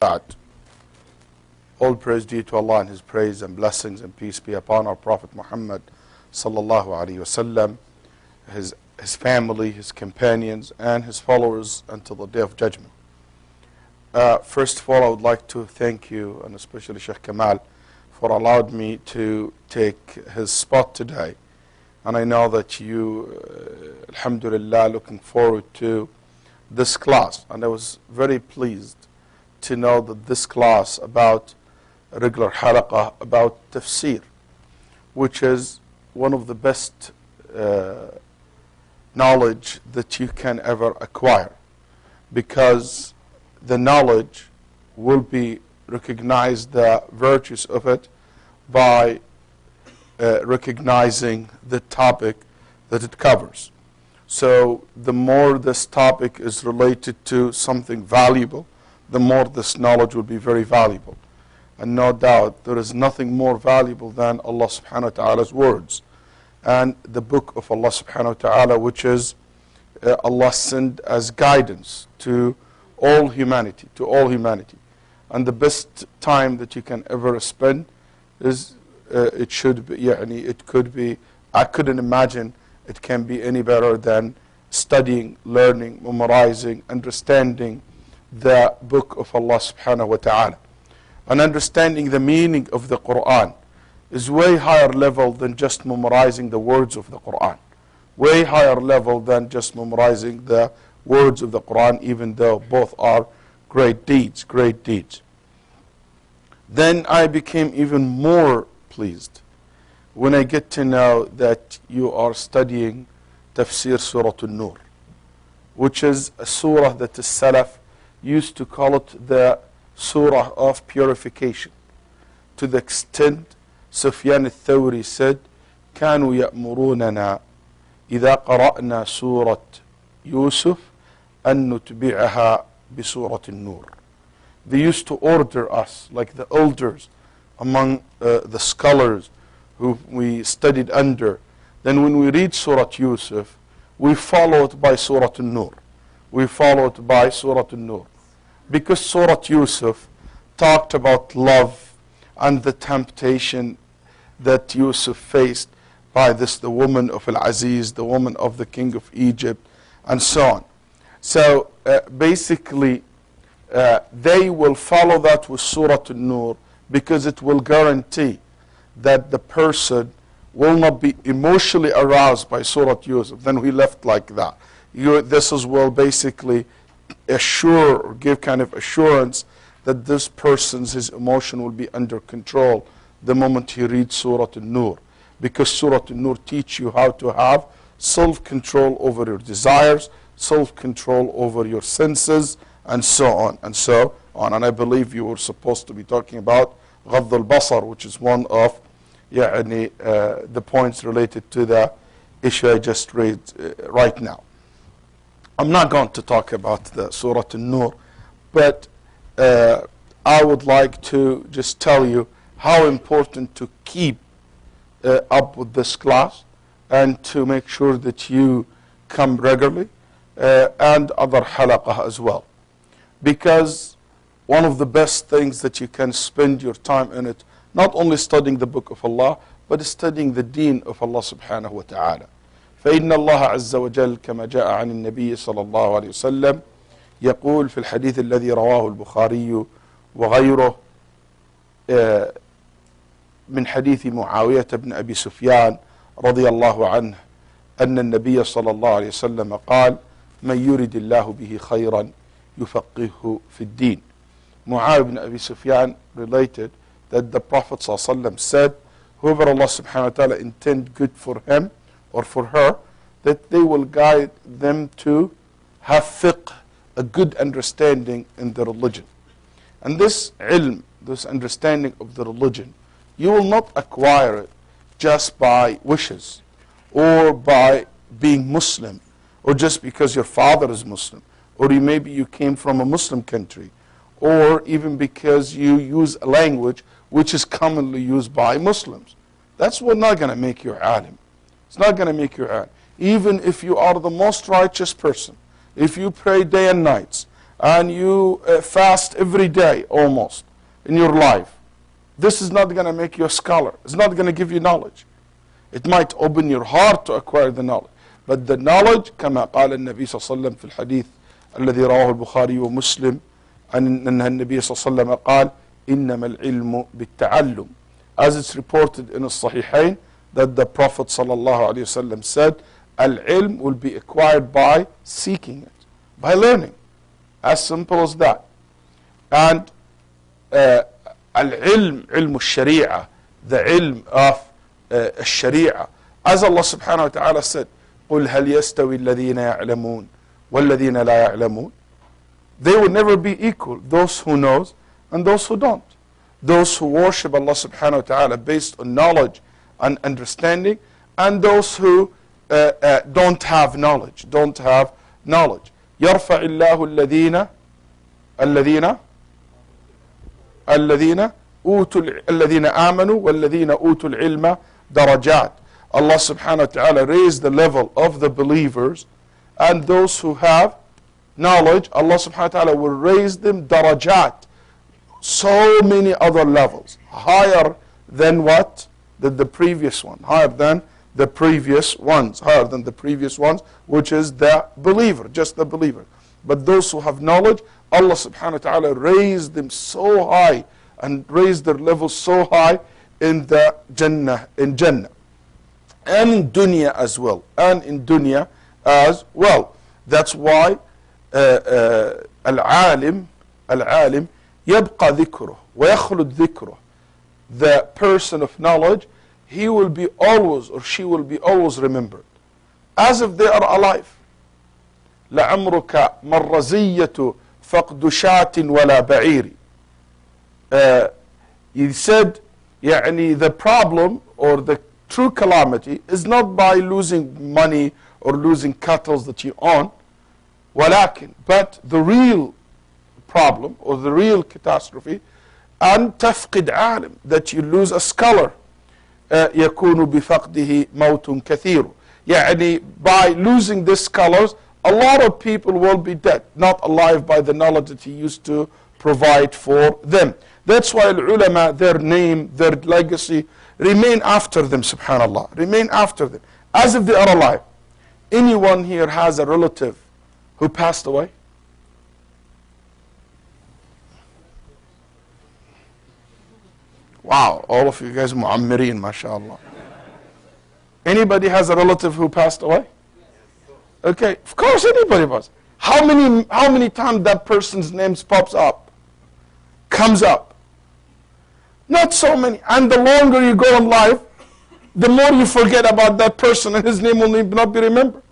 Ba'd. All praise due to Allah, and His praise and blessings and peace be upon our Prophet Muhammad sallallahu alaihi wasallam, his family, his companions, and his followers until the day of judgment. First of all, I would like to thank you, and especially Shaykh Kamal, for allowing me to take his spot today. And I know that you, alhamdulillah, looking forward to this class. And I was very pleased to know that this class about regular halaqah, about tafsir, which is one of the best knowledge that you can ever acquire, because the knowledge will be recognized, the virtues of it, by recognizing the topic that it covers. So the more this topic is related to something valuable, the more this knowledge will be very valuable. And no doubt there is nothing more valuable than Allah subhanahu wa ta'ala's words and the book of Allah subhanahu wa ta'ala, which is Allah sent as guidance to all humanity, And the best time that you can ever spend is, it could be, I couldn't imagine it can be any better than studying, learning, memorizing, understanding the book of Allah subhanahu wa ta'ala. And understanding the meaning of the Quran is way higher level than just memorizing the words of the Quran. Way higher level than just memorizing the words of the Quran, even though both are great deeds. Then I became even more pleased when I get to know that you are studying Tafsir Surah An-Nur, which is a surah that the Salaf used to call it the surah of purification, to the extent Sufyan al-Thawri said, كانوا يأمروننا إذا قرأنا سورة يوسف أن نتبعها بسورة النور. They used to order us, like the elders among the scholars who we studied under, then when we read Surah Yusuf, we follow it by Surah An-Nur. Because Surah Yusuf talked about love and the temptation that Yusuf faced by the woman of Al-Aziz, the woman of the king of Egypt, and so on. So basically, they will follow that with Surah An-Nur because it will guarantee that the person will not be emotionally aroused by Surah Yusuf. Then we left like that. This will basically assure or give kind of assurance that this person's his emotion will be under control the moment he reads Surah An-Nur, because Surah An-Nur teach you how to have self-control over your desires, self-control over your senses, and so on and so on. And I believe you were supposed to be talking about Ghadd al-Basar, which is one of the points related to the issue I just read right now. I'm not going to talk about the Surah An-Nur, but I would like to just tell you how important to keep up with this class and to make sure that you come regularly and other halaqah as well. Because one of the best things that you can spend your time in it, not only studying the book of Allah, but studying the deen of Allah subhanahu wa ta'ala. فإن الله عز وجل كما جاء عن النبي صلى الله عليه وسلم يقول في الحديث الذي رواه البخاري وغيره من حديث معاوية بن أبي سفيان رضي الله عنه أن النبي صلى الله عليه وسلم قال من يرد الله به خيرا يفقهه في الدين. Muawiyah ibn Abi Sufyan related that the Prophet ﷺ said, whoever Allah subhanahu wa ta'ala intend good for him or for her, that they will guide them to have fiqh, a good understanding in the religion. And this ilm, this understanding of the religion, you will not acquire it just by wishes or by being Muslim or just because your father is Muslim or maybe you came from a Muslim country or even because you use a language which is commonly used by Muslims. That's not going to make you alim. It's not going to make you alim. Even if you are the most righteous person, if you pray day and nights, and you fast every day almost in your life, this is not going to make you a scholar. It's not going to give you knowledge. It might open your heart to acquire the knowledge. But the knowledge, كما قال النبي صلى الله عليه وسلم في الحديث الذي رواه البخاري ومسلم أن النبي صلى الله عليه وسلم قال إنما العلم بالتعلم. As it's reported in the Sahihain, that the Prophet صلى الله عليه وسلم said, Al-ilm will be acquired by seeking it, by learning. As simple as that. And al-ilm, ilm al-sharia, the ilm of al-sharia. As Allah subhanahu wa ta'ala said, قُلْ هَلْ يَسْتَوِي الَّذِينَ يَعْلَمُونَ وَالَّذِينَ لَا يَعْلَمُونَ. They will never be equal, those who knows and those who don't. Those who worship Allah subhanahu wa ta'ala based on knowledge and understanding, and those who don't have knowledge, يرفع الله الذين آمنوا والذين أوتوا العلم درجات. Allah subhanahu wa ta'ala raised the level of the believers, and those who have knowledge, Allah subhanahu wa ta'ala will raise them darajat. So many other levels, higher than what? Than the previous one, higher than the previous ones, which is the believer, just the believer. But those who have knowledge, Allah subhanahu wa ta'ala raised them so high and raised their level so high in the Jannah, and in dunya as well, That's why العالم يبقى ذكره ويخلد ذكره. The person of knowledge, he will be always, or she will be always remembered, as if they are alive. لعمرك مرزية فقد شاة ولا بعير. He said, the problem or the true calamity is not by losing money or losing cattle that you own, but the real problem or the real catastrophe, أن تفقد عالم, that you lose a scholar. يكون بفقده موت كثير. By losing these scholars, a lot of people will be dead, not alive by the knowledge that he used to provide for them. That's why ulama, their name, their legacy, remain after them, subhanallah, remain after them, as if they are alive. Anyone here has a relative who passed away? Wow, all of you guys mu'ammirin, mashallah. Anybody has a relative who passed away? Okay, of course anybody was. How many times that person's name comes up? Not so many. And the longer you go in life, the more you forget about that person, and his name will not be remembered.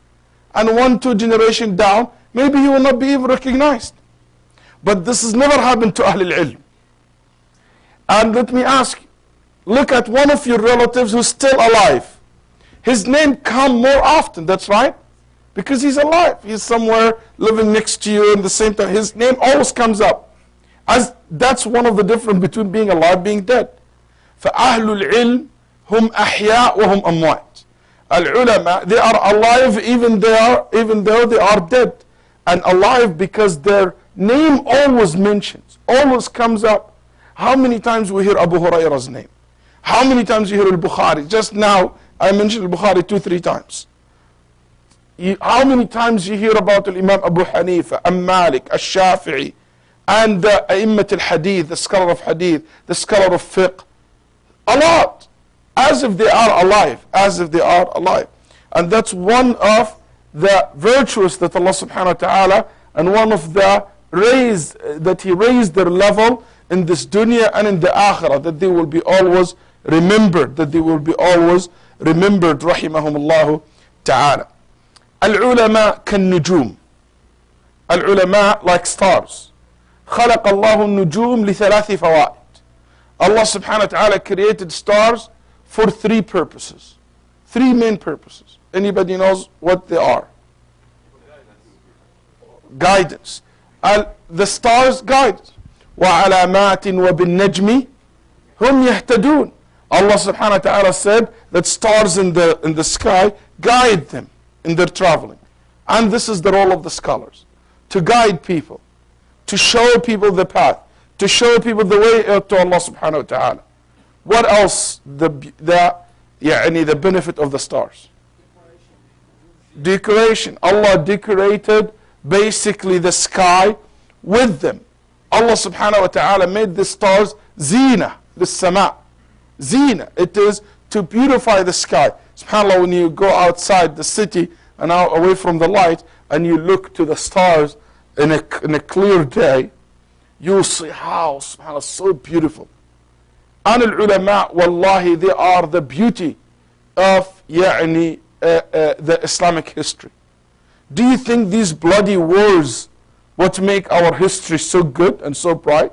And 1-2 generations down, maybe he will not be even recognized. But this has never happened to Ahlul Ilm. And let me ask you, look at one of your relatives who's still alive. His name comes more often, that's right? Because he's alive. He's somewhere living next to you in the same time. His name always comes up. As that's one of the difference between being alive and being dead. فَأَهْلُ الْعِلْمِ هُمْ أَحْيَاء وَهُمْ أَمْوَاتِ. Al-ulama, they are alive even though they are dead. And alive because their name always mentions, always comes up. How many times we hear Abu Hurairah's name? How many times you hear Al-Bukhari? Just now, I mentioned Al-Bukhari 2-3 times. How many times you hear about Imam Abu Hanifa, Malik, Al-Shafi'i, and the A'immat al-Hadith, the scholar of Hadith, the scholar of Fiqh? A lot. As if they are alive. And that's one of the virtues that Allah subhanahu wa ta'ala, and one of the that He raised their level in this dunya and in the akhirah, that they will be always remembered, rahimahumullah ta'ala. Al-ulama kan-nujum. Al-ulama like stars. خلق الله النجوم لثلاث فوائد. Allah subhanahu wa ta'ala created stars for 3 purposes. 3 main purposes. Anybody knows what they are? Guidance. The stars guide. وَعَلَامَاتٍ وَبِالنَّجْمِ هُمْ يَهْتَدُونَ. Allah subhanahu wa ta'ala said that stars in the sky guide them in their traveling. And this is the role of the scholars, to guide people. to show people the path, to show people the way to Allah subhanahu wa ta'ala. What else? The benefit of the stars. Decoration. Allah decorated basically the sky with them. Allah subhanahu wa ta'ala made the stars zina, the sama. Zina. It is to beautify the sky. SubhanAllah, when you go outside the city and out away from the light and you look to the stars in a clear day, you'll see how, SubhanAllah, so beautiful. And al-ulama, wallahi, they are the beauty of the Islamic history. Do you think these bloody wars what make our history so good and so bright?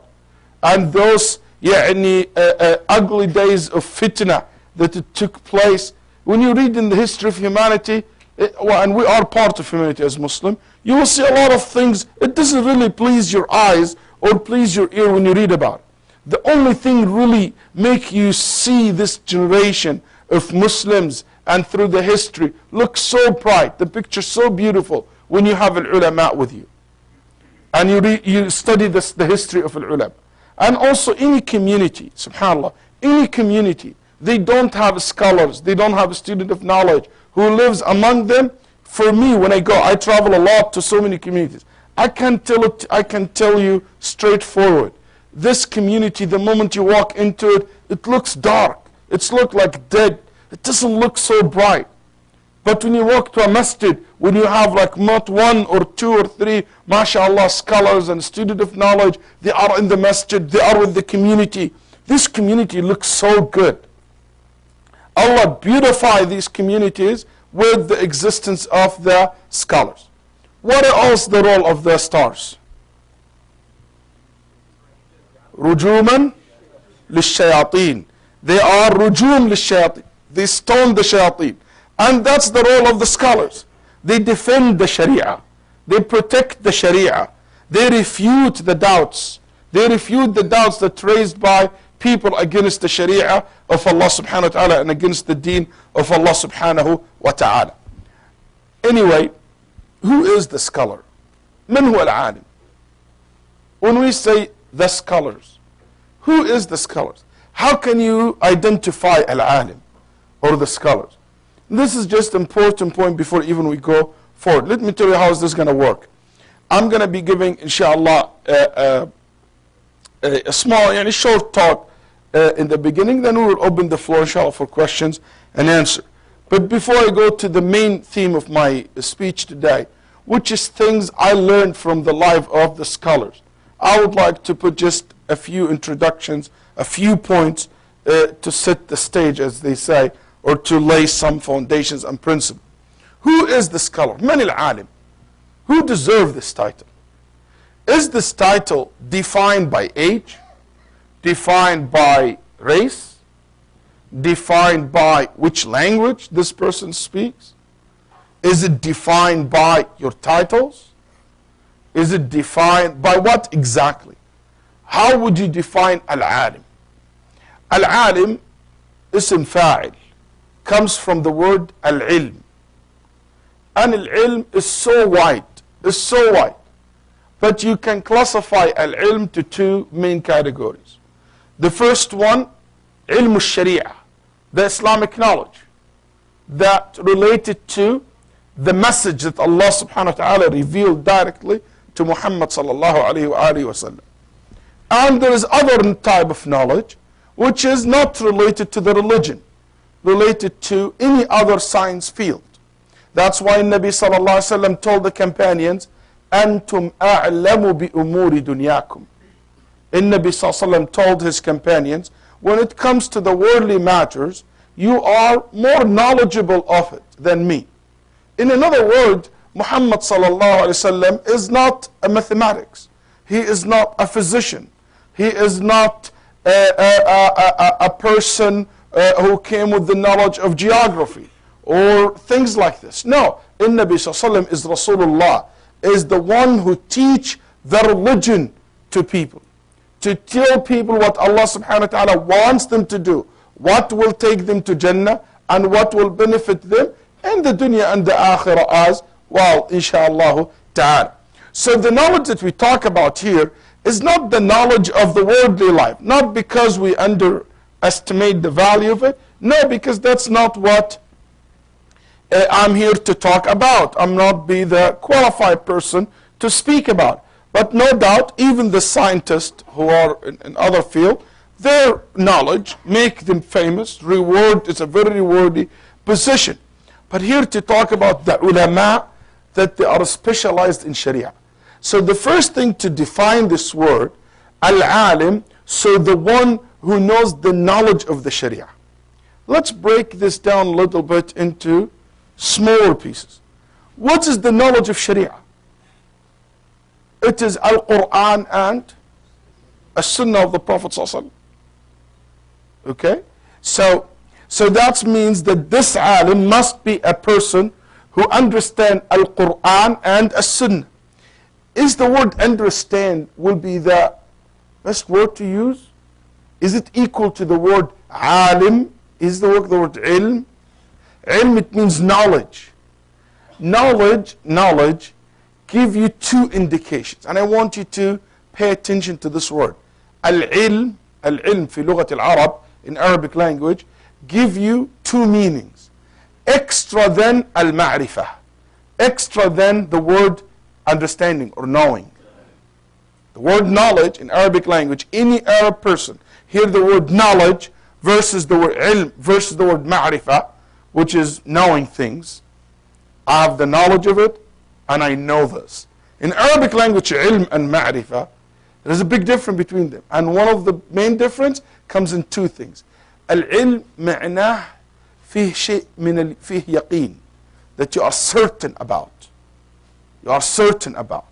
And those ugly days of fitna that it took place. When you read in the history of humanity, and we are part of humanity as Muslim, you will see a lot of things. It doesn't really please your eyes or please your ear when you read about it. The only thing really make you see this generation of Muslims and through the history look so bright, the picture so beautiful when you have al-ulama with you. And you study the history of al-ulama. And also any community, subhanAllah, any community, they don't have scholars, they don't have a student of knowledge who lives among them. For me, when I go, I travel a lot to so many communities. I can tell you straightforward. This community, the moment you walk into it, it looks dark. It's look like dead. It doesn't look so bright. But when you walk to a masjid, when you have like not one or two or three, mashallah, scholars and student of knowledge, they are in the masjid, they are with the community. This community looks so good. Allah beautify these communities with the existence of the scholars. What else the role of the stars? Rujuman lishayateen. They are rujum lishayateen. They stone the shayateen. And that's the role of the scholars. They defend the sharia. They protect the sharia. They refute the doubts. They refute the doubts that raised by people against the sharia of Allah subhanahu wa ta'ala and against the deen of Allah subhanahu wa ta'ala. Anyway, who is the scholar? Man huwa al-alim? When we say the scholars, who is the scholars? How can you identify al-alim or the scholars? This is just an important point before even we go forward. Let me tell you how is this going to work. I'm going to be giving, inshallah, a small, short talk in the beginning. Then we will open the floor, inshallah, for questions and answer. But before I go to the main theme of my speech today, which is things I learned from the life of the scholars, I would like to put just a few introductions, a few points to set the stage, as they say, or to lay some foundations and principles. Who is the scholar? Man al-alim. Who deserves this title? Is this title defined by age? Defined by race? Defined by which language this person speaks? Is it defined by your titles? Is it defined by what exactly? How would you define al-alim? Al-alim, ism fa'il, comes from the word al-ilm. And al-ilm is so wide, But you can classify al-ilm to two main categories. The first one, ilm al-sharia, the Islamic knowledge that related to the message that Allah subhanahu wa ta'ala revealed directly to Muhammad sallallahu alayhi wa sallam. And there is other type of knowledge which is not related to the religion, related to any other science field. That's why Nabi sallallahu alayhi wa sallam told the companions, Antum a'lamu bi umuri dunyakum. And Nabi sallallahu alayhi wa sallam told his companions, when it comes to the worldly matters, you are more knowledgeable of it than me. In another word, Muhammad sallallahu alayhi wa sallam is not a mathematics. He is not a physician. He is not a person who came with the knowledge of geography or things like this. No, in Nabi sallallahu is Rasulullah, is the one who teach the religion to people, to tell people what Allah subhanahu wa ta'ala wants them to do, what will take them to Jannah and what will benefit them in the dunya and the akhirah as well, inshallah ta'ala. So the knowledge that we talk about here is not the knowledge of the worldly life, not because we underestimate the value of it. No, because that's not what I'm here to talk about. I'm not be the qualified person to speak about. But no doubt, even the scientists who are in other fields, their knowledge make them famous. Reward is a very rewarding position. But here to talk about the ulama, that they are specialized in Sharia. So the first thing to define this word, al-alim, so the one who knows the knowledge of the Sharia. Let's break this down a little bit into smaller pieces. What is the knowledge of Sharia? It is Al-Quran and As-Sunnah of the Prophet ﷺ. Okay? So that means that this alim must be a person who understands Al-Quran and As-Sunnah. Is the word understand will be the best word to use? Is it equal to the word alim? Is the word ilm? Ilm, it means knowledge. Knowledge give you two indications. And I want you to pay attention to this word. Al-ilm fi lughat al-Arab, in Arabic language, give you two meanings. Extra than al-ma'rifah. Extra than the word understanding or knowing. The word knowledge in Arabic language, any Arab person hear the word knowledge versus the word ilm versus the word ma'rifah, which is knowing things. I have the knowledge of it and I know this. In Arabic language, ilm and ma'rifah, there's a big difference between them. And one of the main difference comes in two things. Al-ilm ma'nah fih shay' min fih yaqeen, that you are certain about. You are certain about.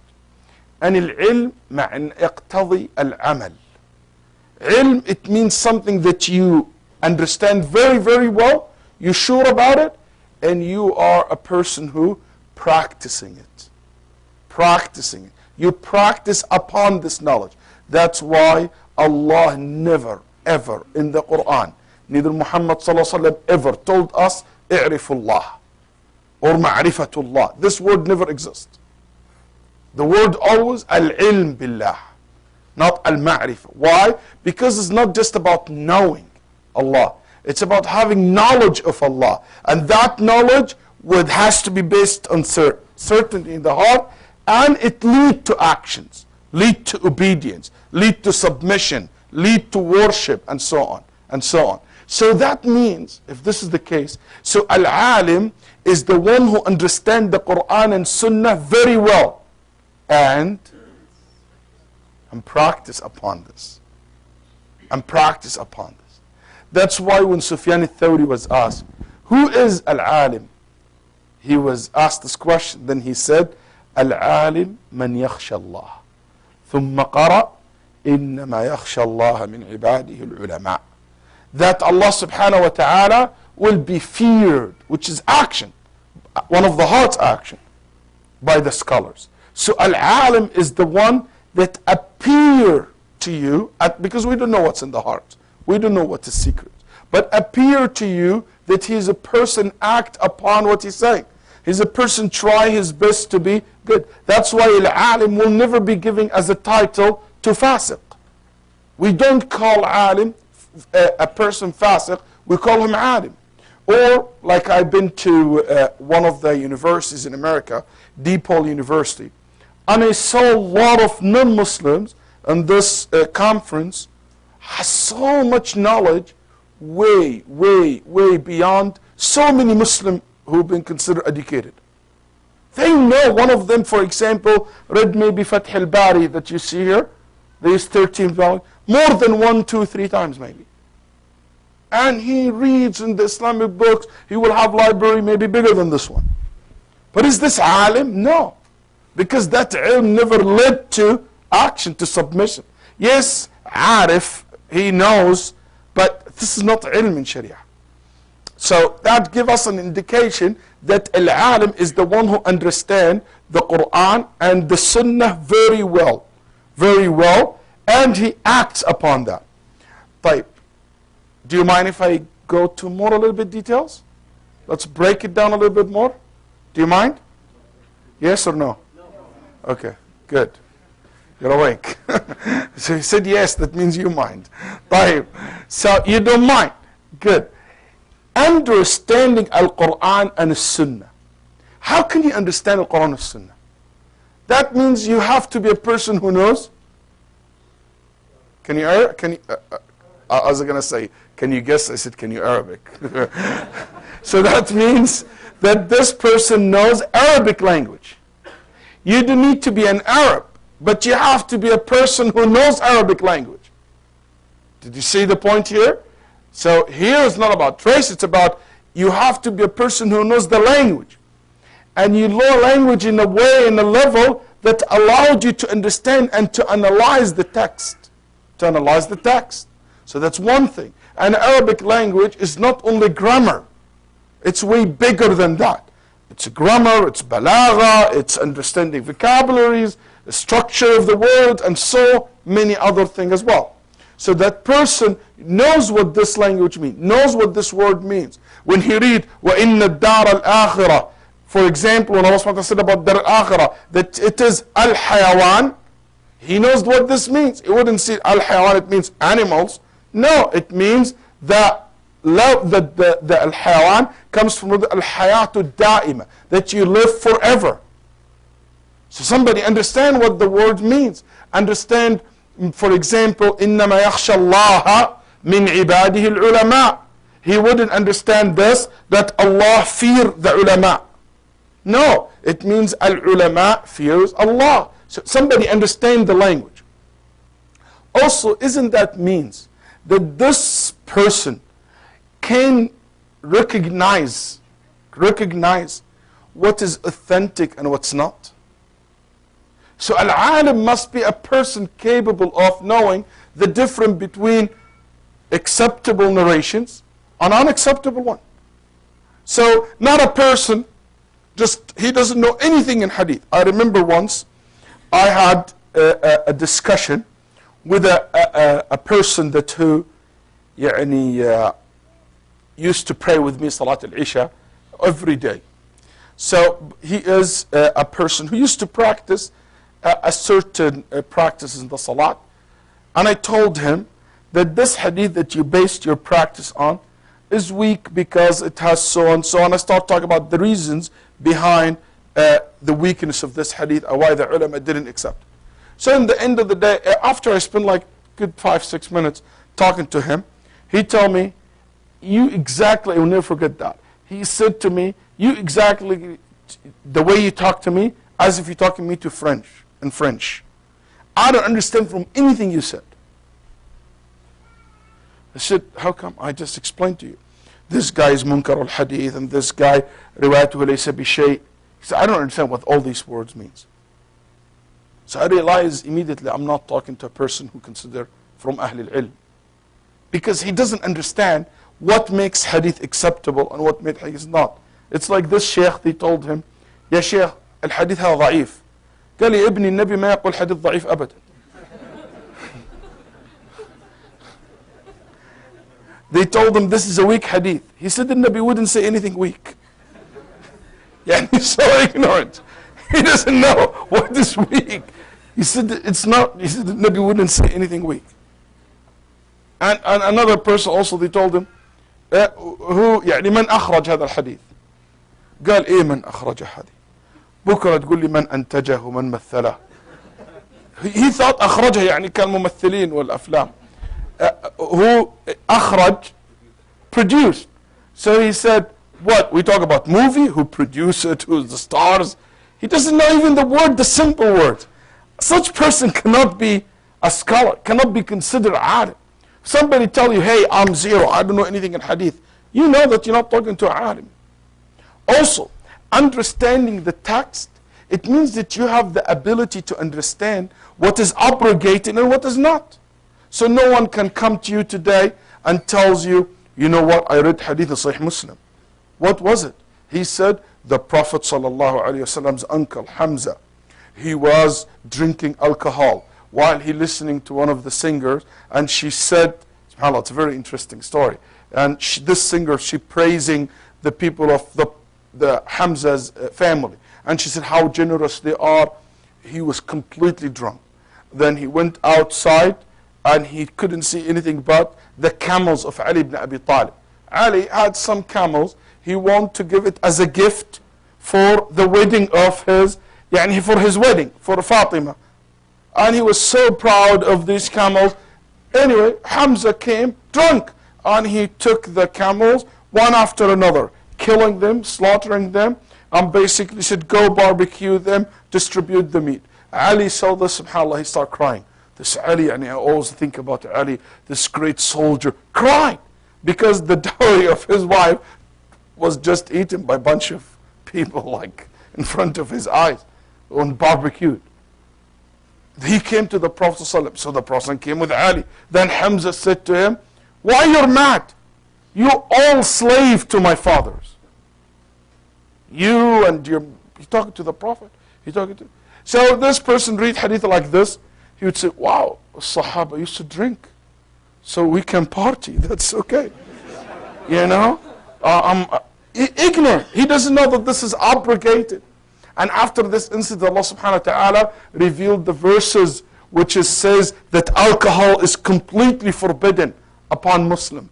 And al-ilm ma'an iqtadi al-amal. Ilm, it means something that you understand very, very well, you're sure about it, and you are a person who practicing it. Practicing it. You practice upon this knowledge. That's why Allah never, ever in the Quran, neither Muhammad sallallahu alaihi wasallam ever told us, i'rifullah or ma'rifatullah. This word never exists. The word always al-ilm billah, not al-ma'rifah. Why? Because it's not just about knowing Allah. It's about having knowledge of Allah. And that knowledge has to be based on certainty in the heart, and it lead to actions, lead to obedience, lead to submission, lead to worship, and so on, and so on. So that means, if this is the case, so al-alim is the one who understands the Quran and Sunnah very well, and practice upon this. And practice upon this. That's why when Sufyan al-Thawri was asked, who is al-alim? He was asked this question. Then he said, al-alim man yakhsha Allah. ثم قرأ إنما يخشى الله من عباده العلماء. That Allah subhanahu wa ta'ala will be feared, which is action, one of the heart's action, by the scholars. So al-alim is the one that appear to you, because we don't know what's in the heart. We don't know what is secret. But appear to you that he is a person act upon what he's saying. He's a person try his best to be good. That's why al-alim will never be given as a title to fasiq. We don't call alim a person fasiq, we call him alim. Or like I've been to one of the universities in America, DePaul University, and I saw a lot of non-Muslims in this conference has so much knowledge, way beyond so many Muslims who've been considered educated. They know, one of them, for example, read maybe Fath al-Bari that you see here, these 13 volumes, more than 1, 2, 3 times maybe. And he reads in the Islamic books, he will have library maybe bigger than this one. But is this alim? No. Because that ilm never led to action, to submission. Yes, arif, he knows, but this is not ilm in Sharia. So that gives us an indication that al-alim is the one who understands the Quran and the Sunnah very well, and he acts upon that. طيب. Do you mind if I go to more a little bit details? Let's break it down a little bit more. Do you mind? Yes or no? No. Okay. Good. You're awake. So he said yes, that means you mind. طيب. So you don't mind. Good. Understanding Al-Quran and Sunnah. How can you understand Al-Quran and Sunnah? That means you have to be a person who knows. Can you, I was going to say, can you guess? I said, can you Arabic? So that means that this person knows Arabic language. You don't need to be an Arab, but you have to be a person who knows Arabic language. Did you see the point here? So here it's not about race, it's about you have to be a person who knows the language. And you learn language in a way, in a level that allowed you to understand and to analyze the text. To analyze the text. So that's one thing. And Arabic language is not only grammar. It's way bigger than that. It's grammar, it's balagha, it's understanding vocabularies, the structure of the word, and so many other things as well. So that person knows what this language means, knows what this word means. When he read, وَإِنَّ الدَّارَ الْآخِرَةِ, for example, when Allah subhanahu wa ta'ala said about Dar al-Akhirah, that it is al-hayawan, he knows what this means. He wouldn't say al-hayawan, it means animals. No, it means that the al-hayawan comes from the al-hayatu da'ima, that you live forever. So somebody understand what the word means. Understand, for example, إِنَّمَا يَخْشَى اللَّهَ مِنْ عِبَادِهِ الْعُلَمَاء. He wouldn't understand this, that Allah fear the ulama. No, it means al-ulama fears Allah. So somebody understand the language. Also, isn't that means that this person can recognize what is authentic and what's not? So al-alim must be a person capable of knowing the difference between acceptable narrations and unacceptable one. So not a person, just he doesn't know anything in hadith. I remember once I had a discussion with a person that who used to pray with me Salat al-Isha every day. So he is a person who used to practice a certain practice in the Salat. And I told him that this hadith that you based your practice on is weak because it has so and so. And I start talking about the reasons behind the weakness of this hadith and why the ulama didn't accept it. So in the end of the day, after I spent like good 5-6 minutes talking to him, he told me, you exactly, I will never forget that. He said to me, you exactly, the way you talk to me, as if you're talking me to in French. I don't understand from anything you said. I said, how come? I just explained to you. This guy is munkar al-hadith, and this guy, riwayatuhu laysa bi shay. He said, I don't understand what all these words means. So I realized immediately I'm not talking to a person who consider from Ahl al-Ilm. Because he doesn't understand what makes hadith acceptable and what makes hadith not. It's like this Shaykh, they told him, Ya Shaykh, al-hadith هذا ضعيف. قال لي ابني النبي ما يقول حديث ضعيف أبدا. They told him this is a weak hadith. He said the Nabi wouldn't say anything weak. Yeah, he's so ignorant. He doesn't know what is weak. He said it's not. He said the Nabi wouldn't say anything weak. And another person also, they told him, who يعني من أخرج هذا الحديث؟ قال إيه من أخرج هذه؟ بكرة تقول لي من أنتجه ومن مثله. He thought أخرجه يعني كالممثلين والأفلام. Who أخرج, produced. So he said, what? We talk about movie, who produced it, who's the stars. He doesn't know even the word, the simple word. Such person cannot be a scholar, cannot be considered alim. Somebody tell you, hey, I'm zero, I don't know anything in hadith. You know that you're not talking to a alim. Also, understanding the text, it means that you have the ability to understand what is abrogated and what is not. So no one can come to you today and tells you, you know what, I read hadith in Sahih Muslim. What was it? He said, the Prophet ﷺ's uncle, Hamza, he was drinking alcohol while he listening to one of the singers, and she said, subhanAllah, it's a very interesting story. And this singer, she praising the people of the Hamza's family. And she said how generous they are. he was completely drunk. Then he went outside and he couldn't see anything but the camels of Ali ibn Abi Talib. Ali had some camels. He wanted to give it as a gift for the wedding of his, يعني for his wedding, for Fatima. And he was so proud of these camels. Anyway, Hamza came drunk and he took the camels one after another, killing them, slaughtering them, and basically said, go barbecue them, distribute the meat. Ali saw this, subhanAllah, he started crying. This Ali, and I always think about Ali, this great soldier, crying because the dowry of his wife was just eaten by a bunch of people, like in front of his eyes, on barbecued. He came to the Prophet ﷺ, so the Prophet came with Ali. Then Hamza said to him, why you're mad? You all slave to my fathers. You and your, he's talking to the Prophet. He's talking to, so this person read hadith like this, he would say, wow, Sahaba used to drink, so we can party, that's okay. You know, ignorant. He doesn't know that this is abrogated. And after this incident, Allah subhanahu wa ta'ala revealed the verses which says that alcohol is completely forbidden upon Muslim.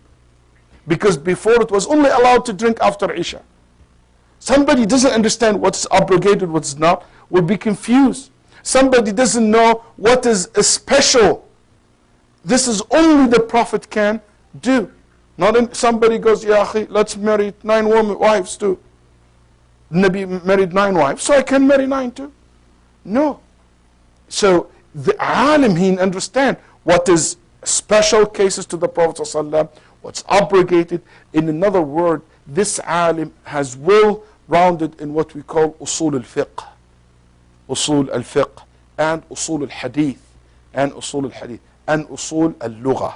Because before it was only allowed to drink after Isha. Somebody doesn't understand what's abrogated, what's not, will be confused. Somebody doesn't know what is special. This is only the Prophet can do. Not in, somebody goes, Ya akhi, let's marry 9 wives too. Nabi married 9 wives, so I can marry 9 too. No. So the alim, he understand what is special cases to the Prophet ﷺ, what's abrogated. In another word, this alim has well rounded in what we call usul al-fiqh. Usul al-fiqh and usul al-hadith and usul al-hadith and usul al-lugha.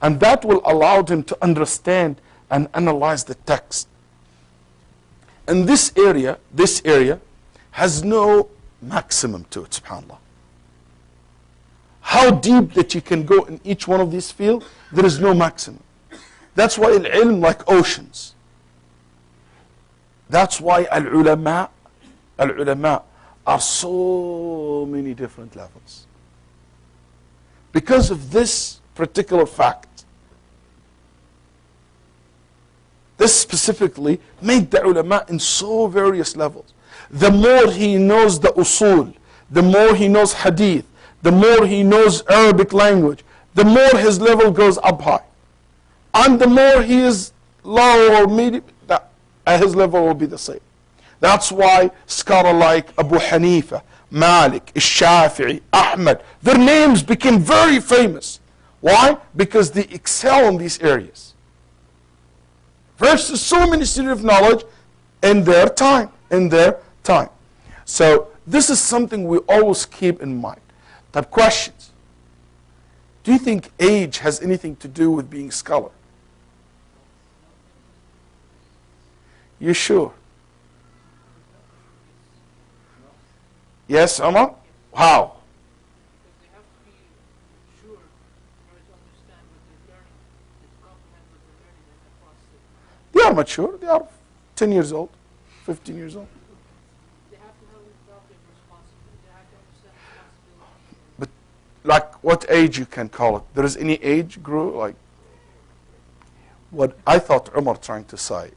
And that will allow him to understand and analyze the text. And this area has no maximum to it, subhanAllah. How deep that you can go in each one of these fields, there is no maximum. That's why al-ilm like oceans. That's why al-ulama are so many different levels. Because of this particular fact, this specifically made the ulama in so various levels. The more he knows the usul, the more he knows hadith, the more he knows Arabic language, the more his level goes up high. And the more he is low or medium, his level will be the same. That's why scholars like Abu Hanifa, Malik, Shafi'i, Ahmad, their names became very famous. Why? Because they excel in these areas. Versus so many students of knowledge in their time. So this is something we always keep in mind. Type questions. Do you think age has anything to do with being a scholar? You sure? Yes, Omar? How? They are mature. They are 10 years old, 15 years old. They have to know without their responsibility. They have to understand responsibility. But like what age you can call it? There is any age group? Like what I thought Umar trying to say.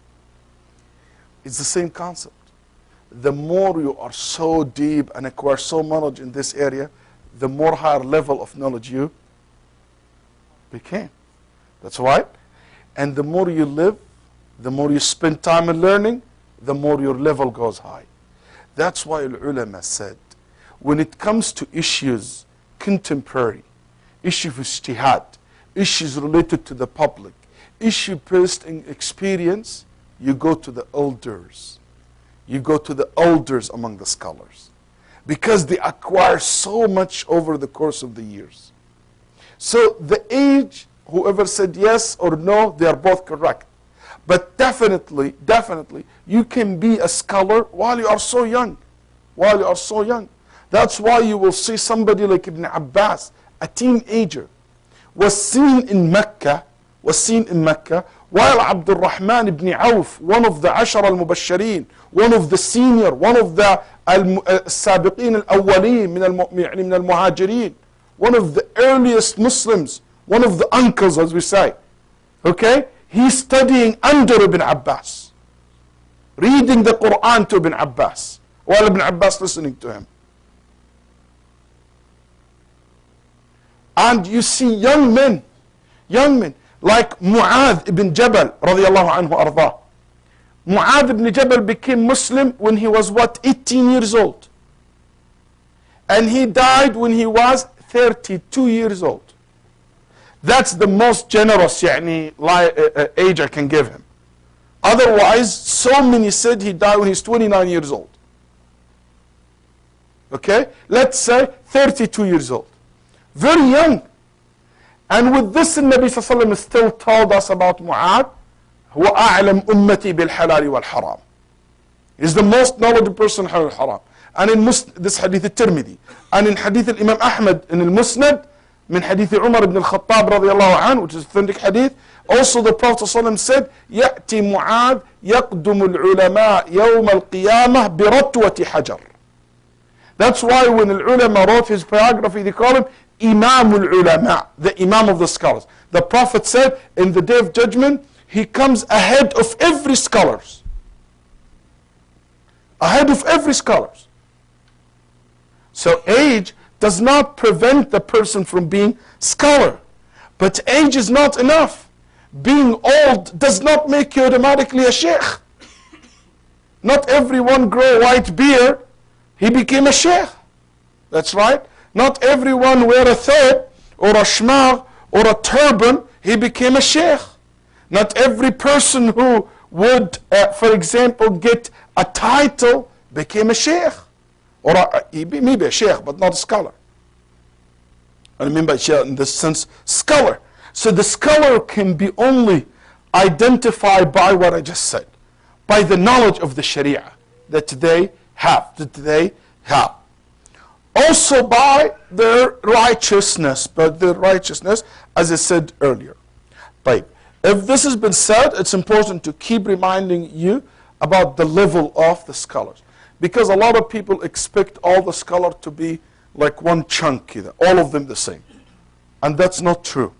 It's the same concept. The more you are so deep and acquire so much knowledge in this area, the more higher level of knowledge you became. That's right. And the more you live, the more you spend time in learning, the more your level goes high. That's why ulama said, when it comes to issues contemporary, issues of ijtihad, issues related to the public, issue based in experience, you go to the elders. You go to the elders among the scholars. Because they acquire so much over the course of the years. So the age, whoever said yes or no, they are both correct. But definitely, you can be a scholar while you are so young. That's why you will see somebody like Ibn Abbas, a teenager, was seen in Mecca was seen in Mecca, while Abdul Rahman ibn Auf, one of the Ashara al-Mubashirin, one of the senior, one of the السابقين الأولين من المهاجرين, one of the earliest Muslims, one of the uncles, as we say. Okay? He's studying under Ibn Abbas, reading the Quran to Ibn Abbas, while Ibn Abbas listening to him. And you see young men like Mu'adh ibn Jabal radiallahu anhu arda. Mu'adh ibn Jabal became Muslim when he was what, 18 years old. And he died when he was 32 years old. That's the most generous age I can give him. Otherwise, so many said he died when he's 29 years old. Okay? Let's say 32 years old. Very young. And with this, the Nabi Sallallahu Alaihi Wasallam still told us about Mu'adh. هو أعلم أمتي بالحلال والحرام. He's the most knowledgeable person in halal and haram. And in this hadith al-Tirmidhi. And in hadith al-Imam Ahmad in al-Musnad, من حديث عمر ibn al-Khattab رضي الله عنه, which is authentic hadith. Also the Prophet ﷺ said, يأتي معاذ يقدم العلماء يوم القيامة برتوة حجر. That's why when al-ulama wrote his biography, they call him Imam al-ulama, the Imam of the scholars. The Prophet said, in the day of judgment, he comes ahead of every scholars. Ahead of every scholars. So age does not prevent the person from being scholar. But age is not enough. Being old does not make you automatically a sheikh. Not everyone grow a white beard, he became a sheikh. That's right. Not everyone wear a thobe or a shmar or a turban, he became a sheikh. Not every person who would, for example, get a title became a sheikh. Or he may be a sheikh, but not a scholar. I mean by sheikh in this sense, scholar. So the scholar can be only identified by what I just said, by the knowledge of the Sharia that they have, Also by their righteousness, as I said earlier. But if this has been said, it's important to keep reminding you about the level of the scholars. Because a lot of people expect all the scholars to be like one chunk, either, all of them the same. And that's not true.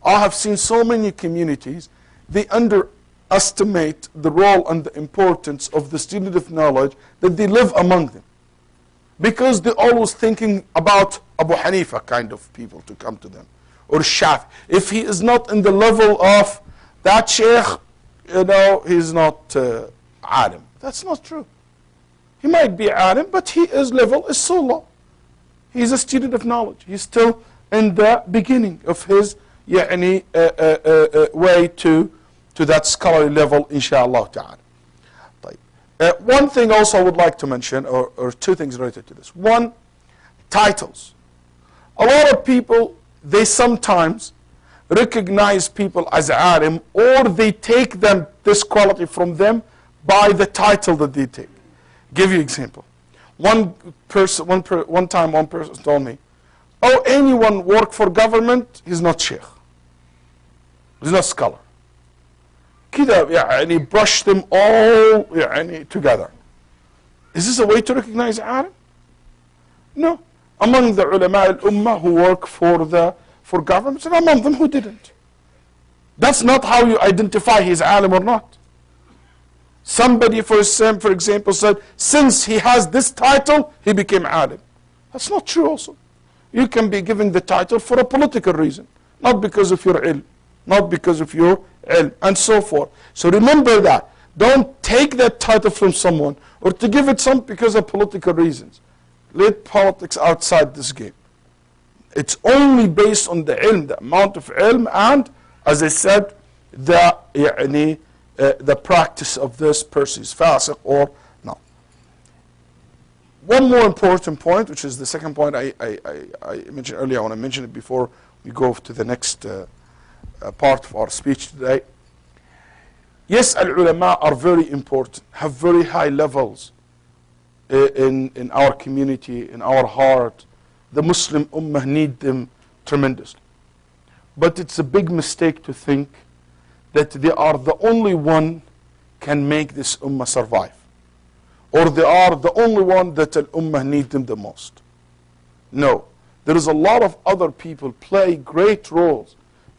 I have seen so many communities, they underestimate the role and the importance of the student of knowledge that they live among them. Because they're always thinking about Abu Hanifa kind of people to come to them. Or Shaykh. If he is not in the level of that Shaykh, he's not alim. That's not true. He might be alim, but his level is so low. He's a student of knowledge. He's still in the beginning of his way to that scholarly level, inshallah ta'ala. One thing also I would like to mention, or two things related to this. One, titles. A lot of people, they sometimes recognize people as alim, or they take this quality from them by the title that they take. Give you an example. One time one person told me, oh, anyone work for government, he's not sheikh. He's not scholar. كده brush them all together. Is this a way to recognize alim? No. Among the ulama al-ummah who work for governments, and among them who didn't. That's not how you identify he's alim or not. Somebody, for example, said, since he has this title, he became alim. That's not true also. You can be given the title for a political reason, not because of your ilm, and so forth. So remember that. Don't take that title from someone or to give it because of political reasons. Let politics outside this game. It's only based on the ilm, the amount of ilm, and, as I said, the practice of this person is fasiq or not. One more important point, which is the second point I mentioned earlier. I want to mention it before we go to the next part of our speech today. Yes, al-ulama are very important, have very high levels in our community, in our heart. The Muslim ummah need them tremendously. But it's a big mistake to think that they are the only one can make this ummah survive, or they are the only one that al ummah need them the most. No, there is a lot of other people play great roles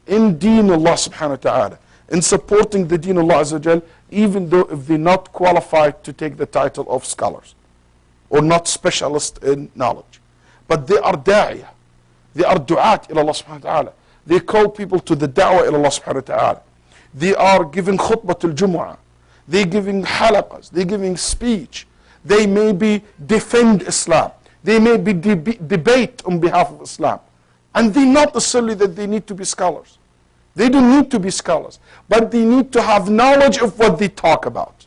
in deen Allah subhanahu wa ta'ala, in supporting the deen Allah Azza wa Jal, even though if they're not qualified to take the title of scholars or not specialists in knowledge. But they are da'iyah. They are du'at ila Allah subhanahu wa ta'ala. They call people to the da'wah ila Allah subhanahu wa ta'ala. They are giving khutbatul jumu'ah. They're giving halaqas. They're giving speech. They maybe defend Islam. They may be debate on behalf of Islam. And they not necessarily that they need to be scholars. They don't need to be scholars. But they need to have knowledge of what they talk about.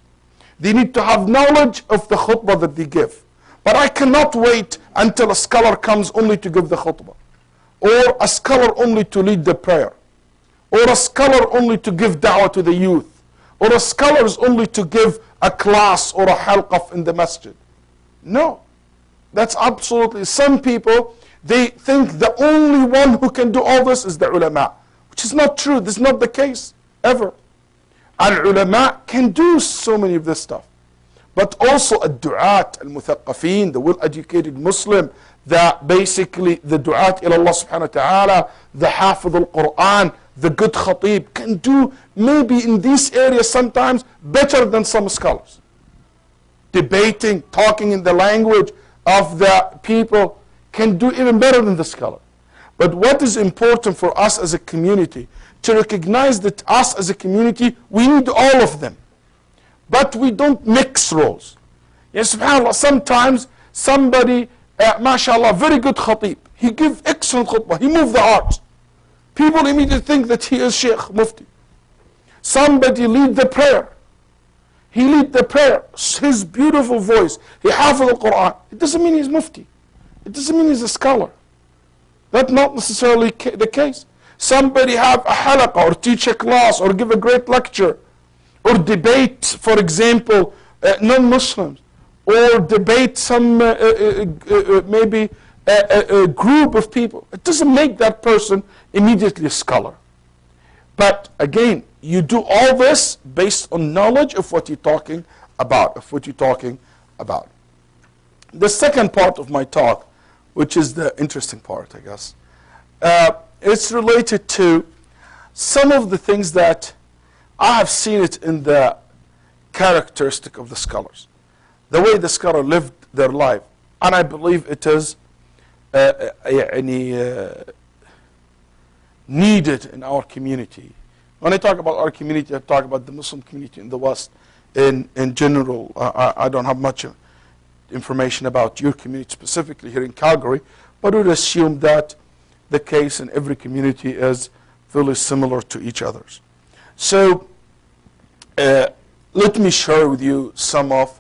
They need to have knowledge of the khutbah that they give. But I cannot wait until a scholar comes only to give the khutbah, or a scholar only to lead the prayer, or a scholar only to give da'wah to the youth, or a scholar is only to give a class or a halqah in the masjid. No, that's absolutely, some people, they think the only one who can do all this is the ulama, which is not true. This is not the case, ever. Al-ulama can do so many of this stuff. But also ad-du'at, al-muthaqqafin, the well-educated Muslim, that basically the du'at ila Allah subhanahu wa ta'ala, the hafidh al-Quran, the good khatib, can do maybe in these areas sometimes better than some scholars. Debating, talking in the language of the people, can do even better than the scholar. But what is important for us as a community, to recognize that us as a community, we need all of them. But we don't mix roles. Yes, subhanAllah, sometimes somebody, mashallah, very good khatib, he gives excellent khutbah, he moves the heart. People immediately think that he is Shaykh, Mufti. Somebody lead the prayer. He lead the prayer, his beautiful voice, he hafidh al-Quran. It doesn't mean he's Mufti. It doesn't mean he's a scholar. That's not necessarily the case. Somebody have a halaqah, or teach a class, or give a great lecture, or debate, for example, non-Muslims, or debate some maybe a group of people. It doesn't make that person immediately a scholar. But again, you do all this based on knowledge of what you're talking about, The second part of my talk, which is the interesting part, I guess, it's related to some of the things that I have seen it in the characteristic of the scholars, the way the scholar lived their life, and I believe it is needed in our community. When I talk about our community, I talk about the Muslim community in the West in general. I don't have much information about your community specifically here in Calgary, but we would assume that the case in every community is fairly similar to each other's. So let me share with you some of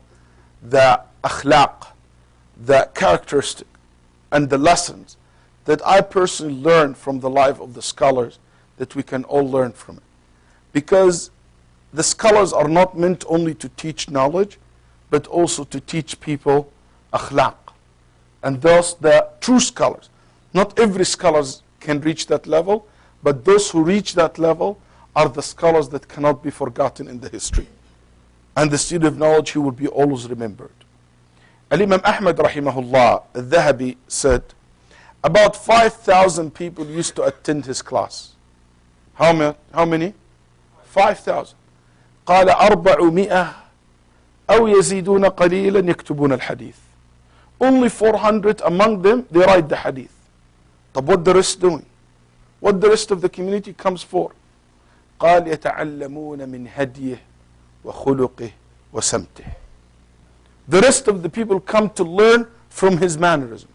the akhlaq, the characteristic, and the lessons that I personally learned from the life of the scholars that we can all learn from it. Because the scholars are not meant only to teach knowledge, but also to teach people akhlaq. And thus the true scholars, not every scholar can reach that level, but those who reach that level are the scholars that cannot be forgotten in the history. And the student of knowledge who will be always remembered. Al-Imam Ahmad rahimahullah, al-Dhahabi said, about 5,000 people used to attend his class. How many? 5,000. قال 400 أو يزيدون قليلا يكتبون الحديث. Only 400 among them, they write the hadith. طب what the rest doing? What the rest of the community comes for? قال يتعلمون من هديه وخلقه وسمته. The rest of the people come to learn from his mannerism.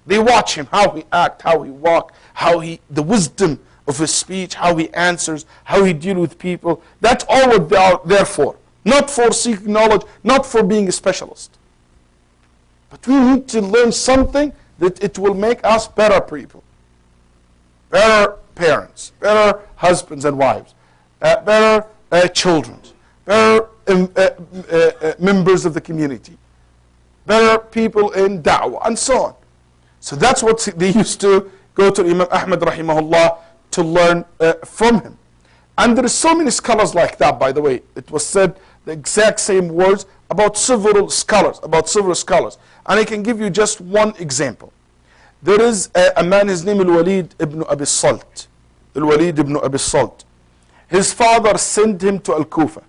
They watch him, how he act, how he walk, the wisdom of his speech, how he answers, how he deal with people. That's all what they are there for. Not for seeking knowledge, not for being a specialist. But we need to learn something that it will make us better people. Better parents, better husbands and wives, better children, better members of the community, better people in da'wah, and so on. So that's what they used to go to Imam Ahmad rahimahullah to learn from him. And there are so many scholars like that, by the way. It was said the exact same words about several scholars, And I can give you just one example. There is a man, his name is Waleed ibn Abi Salt. Waleed ibn Abi Salt. His father sent him to Al-Kufa.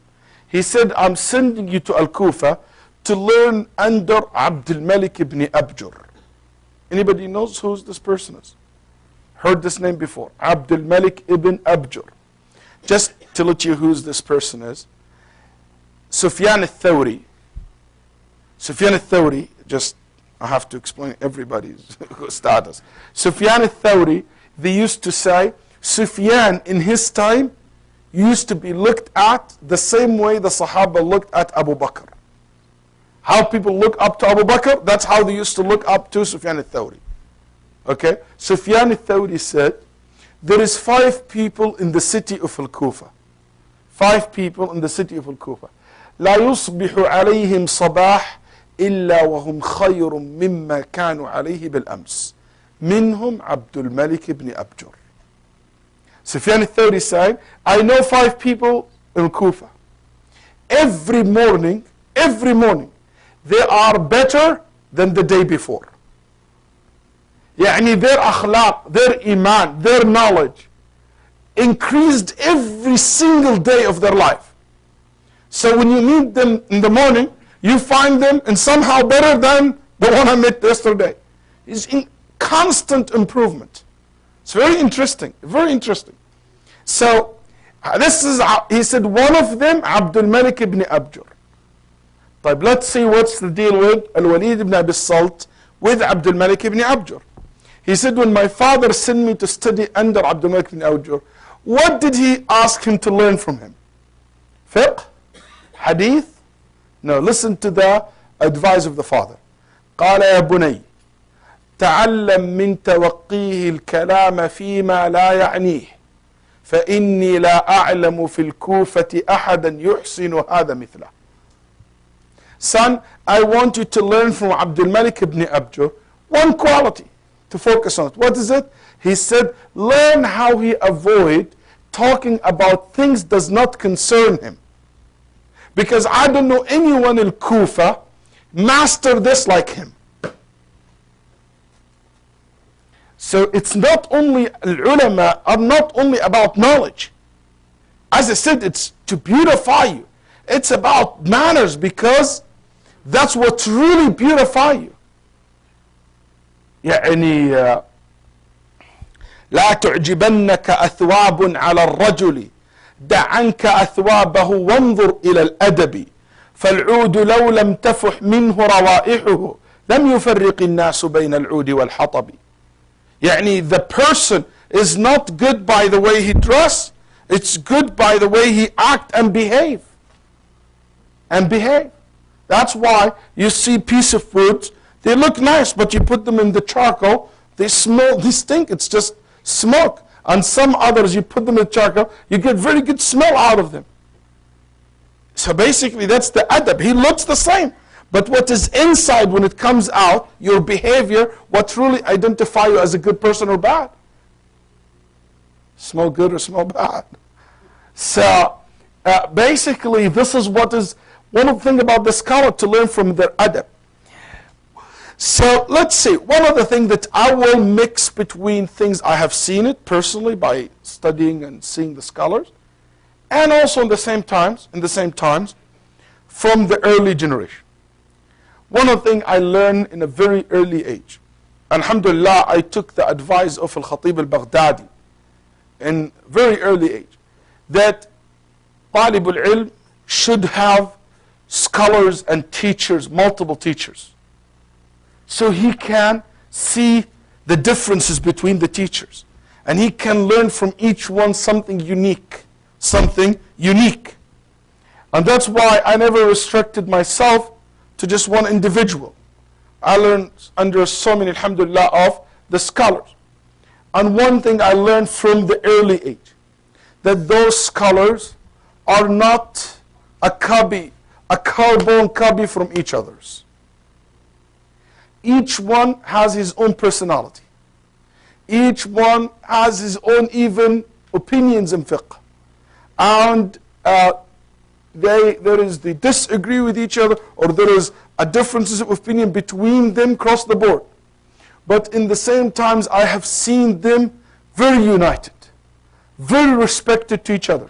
He said, I'm sending you to Al-Kufa to learn under Abdul Malik ibn Abjur. Anybody knows who this person is? Heard this name before? Abdul Malik ibn Abjur. Just to let you who this person is. Sufyan al-Thawri. Sufyan al-Thawri, just I have to explain everybody's status. Sufyan al-Thawri, they used to say, Sufyan in his time used to be looked at the same way the Sahaba looked at Abu Bakr. How people look up to Abu Bakr, that's how they used to look up to Sufyan al-Thawri. Okay? Sufyan al-Thawri said, there is 5 people in the city of Al-Kufa. 5 people in the city of Al-Kufa. لا يصبح عليهم صباح إلا وهم خير مما كانوا عليه بالأمس. منهم عبد الملك بن أبجر. Sufyan al-Thawri said, I know 5 people in Kufa. Every morning, they are better than the day before. يعني their akhlaq, their iman, their knowledge increased every single day of their life. So when you meet them in the morning, you find them and somehow better than the one I met yesterday. It's in constant improvement. It's very interesting, very interesting. So this is, he said, one of them, Abdul Malik ibn Abjur. But let's see what's the deal with Al-Waleed ibn Abi Salt with Abdul Malik ibn Abjur. He said, when my father sent me to study under Abdul Malik ibn Abjur, what did he ask him to learn from him? Fiqh? Hadith? No, listen to the advice of the father. قال يا بني تعلم من توقيه الكلام فيما لا يعنيه فإني لا أعلم في الكوفة أحدا يحسن هذا مثله. Son, I want you to learn from Abdul Malik ibn Abjur one quality to focus on. What is it? He said, learn how he avoid talking about things does not concern him. Because I don't know anyone in Kufa master this like him. So it's not only ulama are not only about knowledge. As I said, it's to beautify you. It's about manners because that's what really beautify you. يعني لا تعجبنك أثواب على الرجل دع عنك أثوابه وانظر إلى الأدب فالعود لو لم تفح منه روائحه لم يفرق الناس بين العود والحطب. يعني the person is not good by the way he dress, it's good by the way he act and behave. That's why you see piece of food, they look nice, but you put them in the charcoal, they smell, they stink, it's just smoke. And some others, you put them in charcoal, you get very good smell out of them. So basically that's the adab. He looks the same. But what is inside when it comes out, your behavior, what really identify you as a good person or bad. Smell good or smell bad. So basically this is what is one of the things about the scholar to learn from their adab. So let's see, one other thing that I will mix between things I have seen it personally by studying and seeing the scholars, and also in the same times from the early generation. One of the things I learned in a very early age, alhamdulillah, I took the advice of Al-Khatib al-Baghdadi in very early age, that Talib al-Ilm should have scholars and teachers, multiple teachers, so he can see the differences between the teachers. And he can learn from each one something unique. And that's why I never restricted myself to just one individual. I learned under so many, alhamdulillah, of the scholars. And one thing I learned from the early age, that those scholars are not a carbon copy from each other's. Each one has his own personality. Each one has his own even opinions in fiqh. and they disagree with each other, or there is a differences of opinion between them across the board. But in the same times, I have seen them very united, very respected to each other.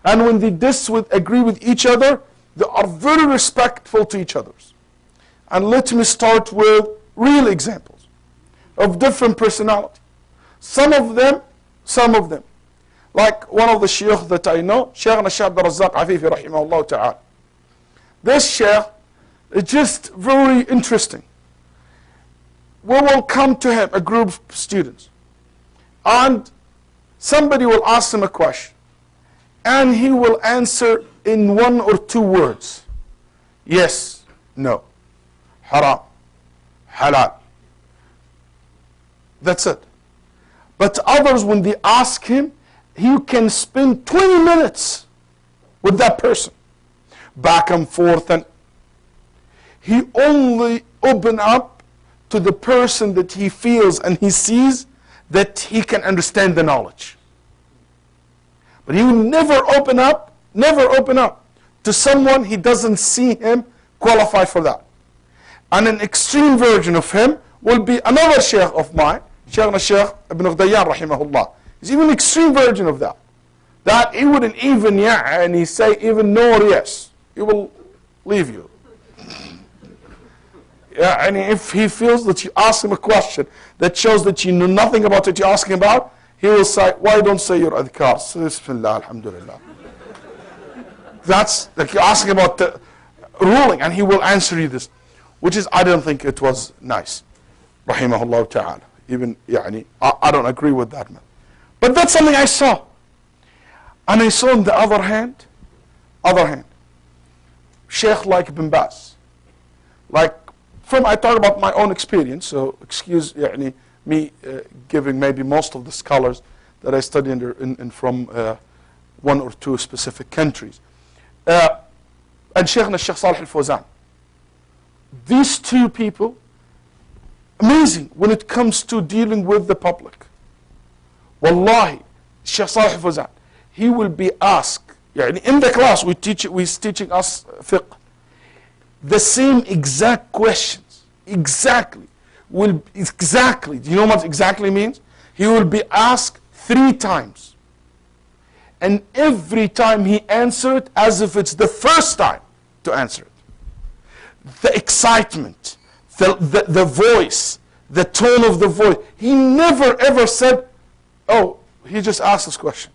And when they disagree with each other, they are very respectful to each other. And let me start with real examples of different personality. Some of them, like one of the Shaykh that I know, Shaykh Abdul Razzaq Afifi rahimahullah ta'ala. This Shaykh is just very interesting. We will come to him, a group of students, and somebody will ask him a question, and he will answer in 1 or 2 words. Yes, no, haram, halal. That's it. But others, when they ask him, he can spend 20 minutes with that person, back and forth, and he only open up to the person that he feels and he sees that he can understand the knowledge. But he will never open up to someone he doesn't see him qualify for that. And an extreme version of him will be another Shaykh of mine, Shaykh Ibn Ghudayyan rahimahullah. He's even an extreme version of that. That he wouldn't even and he say even no or yes. He will leave you. Yeah, and if he feels that you ask him a question that shows that you know nothing about what you're asking about, he will say, why don't say your adhkar? Say, Bismillah, alhamdulillah. That's like you're asking about the ruling, and he will answer you this, which is, I don't think it was nice. Rahimahullah ta'ala. Even, I don't agree with that man. But that's something I saw. And I saw on the other hand, Shaykh like Ibn Baz. Like, I talk about my own experience, so excuse me giving maybe most of the scholars that I study under from 1 or 2 specific countries. And Shaykh Salih al-Fawzan. These 2 people, amazing when it comes to dealing with the public. Wallahi, Shaykh Salih al-Fawzan, he will be asked, in the class he's teaching us fiqh, the same exact questions, exactly. Do you know what exactly means? He will be asked 3 times. And every time he answered as if it's the first time to answer it. The excitement, the voice, the tone of the voice. He never ever said, oh, he just asked this question.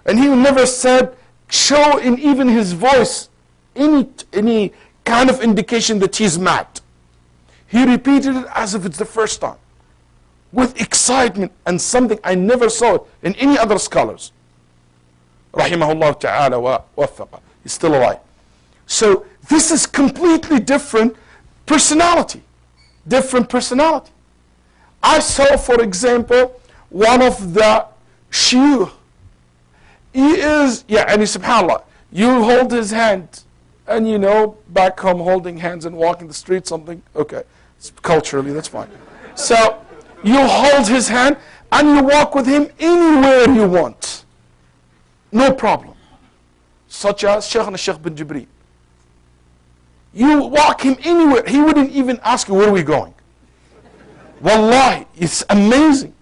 And he never said, show in even his voice any kind of indication that he's mad. He repeated it as if it's the first time, with excitement, and something I never saw it in any other scholars. Rahimahullah ta'ala wa waffaqa. He's still alive. So this is completely different personality. Different personality. I saw, for example, one of the shuyukh. He is, subhanAllah, you hold his hand, and back home holding hands and walking the street, something, okay, culturally, that's fine. So, you hold his hand, and you walk with him anywhere you want. No problem. Such as Shaykh bin Jibreel. You walk him anywhere, he wouldn't even ask you, where are we going? Wallahi, it's amazing.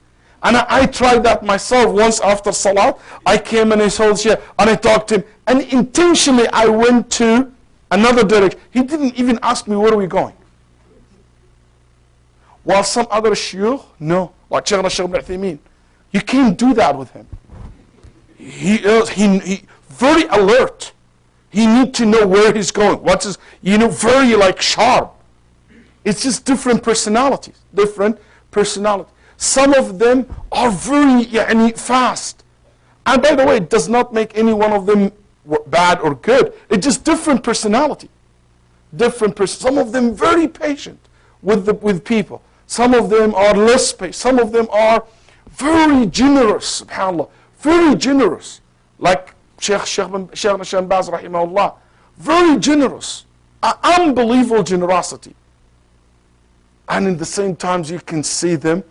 And I tried that myself once after Salat. I came and I saw the Shaykh and I talked to him. And intentionally I went to another direction. He didn't even ask me, where are we going? While some other shuyukh, no. Like Shaykh ibn Uthaymeen. You can't do that with him. He very alert. He needs to know where he's going. What's his, very like sharp. It's just different personalities. Different personalities. Some of them are very fast. And by the way, it does not make any one of them bad or good. It's just different personality. Some of them very patient with people. Some of them are less patient. Some of them are very generous, subhanAllah. Very generous. Like Shaykh Baz rahimahullah. Very generous. Unbelievable generosity. And in the same times you can see them,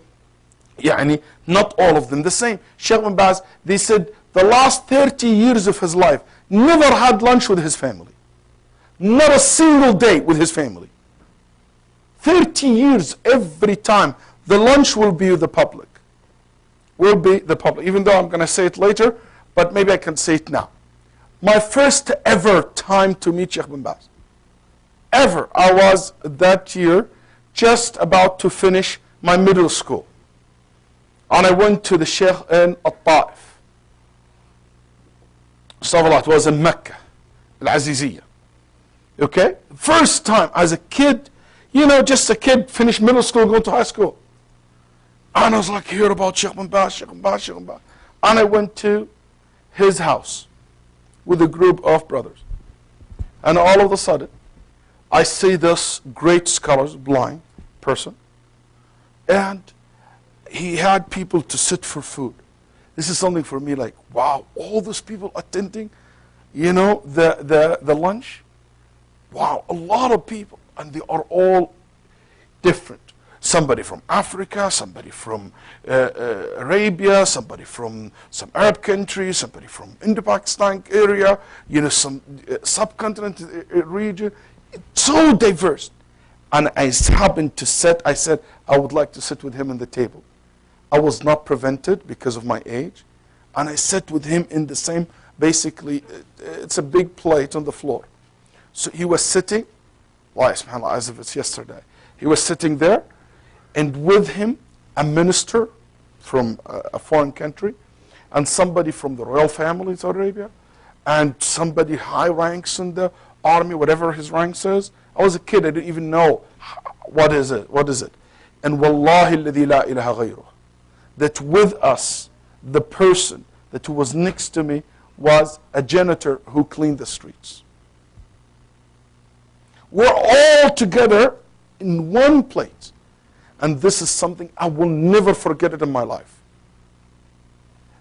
not all of them the same. Shaykh bin Baz, they said, the last 30 years of his life, never had lunch with his family. Not a single day with his family. 30 years, every time, the lunch will be the public. Will be the public. Even though I'm going to say it later, but maybe I can say it now. My first ever time to meet Shaykh bin Baz. Ever. I was that year just about to finish my middle school. And I went to the Shaykh in Al-Ta'if. It was in Mecca, Al-Aziziyah. Okay? First time as a kid, you know, just a kid, finished middle school, going to high school. And I was like, hear about Shaykh bin Baz, Shaykh bin Baz, Shaykh bin Baz. And I went to his house with a group of brothers. And all of a sudden, I see this great scholar, blind person, and he had people to sit for food. This is something for me like, wow, all those people attending, you know, the lunch. Wow, a lot of people, and they are all different. Somebody from Africa, somebody from Arabia, somebody from some Arab country, somebody from Indo-Pakistan area, you know, some subcontinent region. It's so diverse. And I happened to sit, I said, I would like to sit with him at the table. I was not prevented because of my age. And I sat with him in the same, basically, it's a big plate on the floor. So he was sitting, why, subhanAllah, as if it's yesterday. He was sitting there, and with him, a minister from a foreign country, and somebody from the royal family in Saudi Arabia, and somebody high ranks in the army, whatever his rank says. I was a kid, I didn't even know what is it. And wallahi alladhi la ilaha ghayruh, that with us, the person that was next to me was a janitor who cleaned the streets. We're all together in one place. And this is something I will never forget it in my life.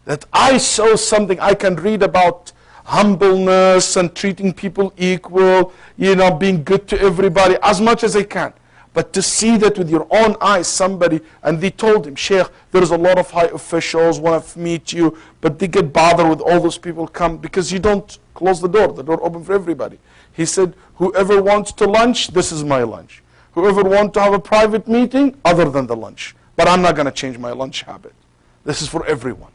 That I saw something I can read about humbleness and treating people equal, you know, being good to everybody as much as I can. But to see that with your own eyes, somebody, and they told him, Shaykh, there's a lot of high officials want to meet you, but they get bothered with all those people come because you don't close the door open for everybody. He said, whoever wants to lunch, this is my lunch. Whoever wants to have a private meeting, other than the lunch. But I'm not going to change my lunch habit. This is for everyone.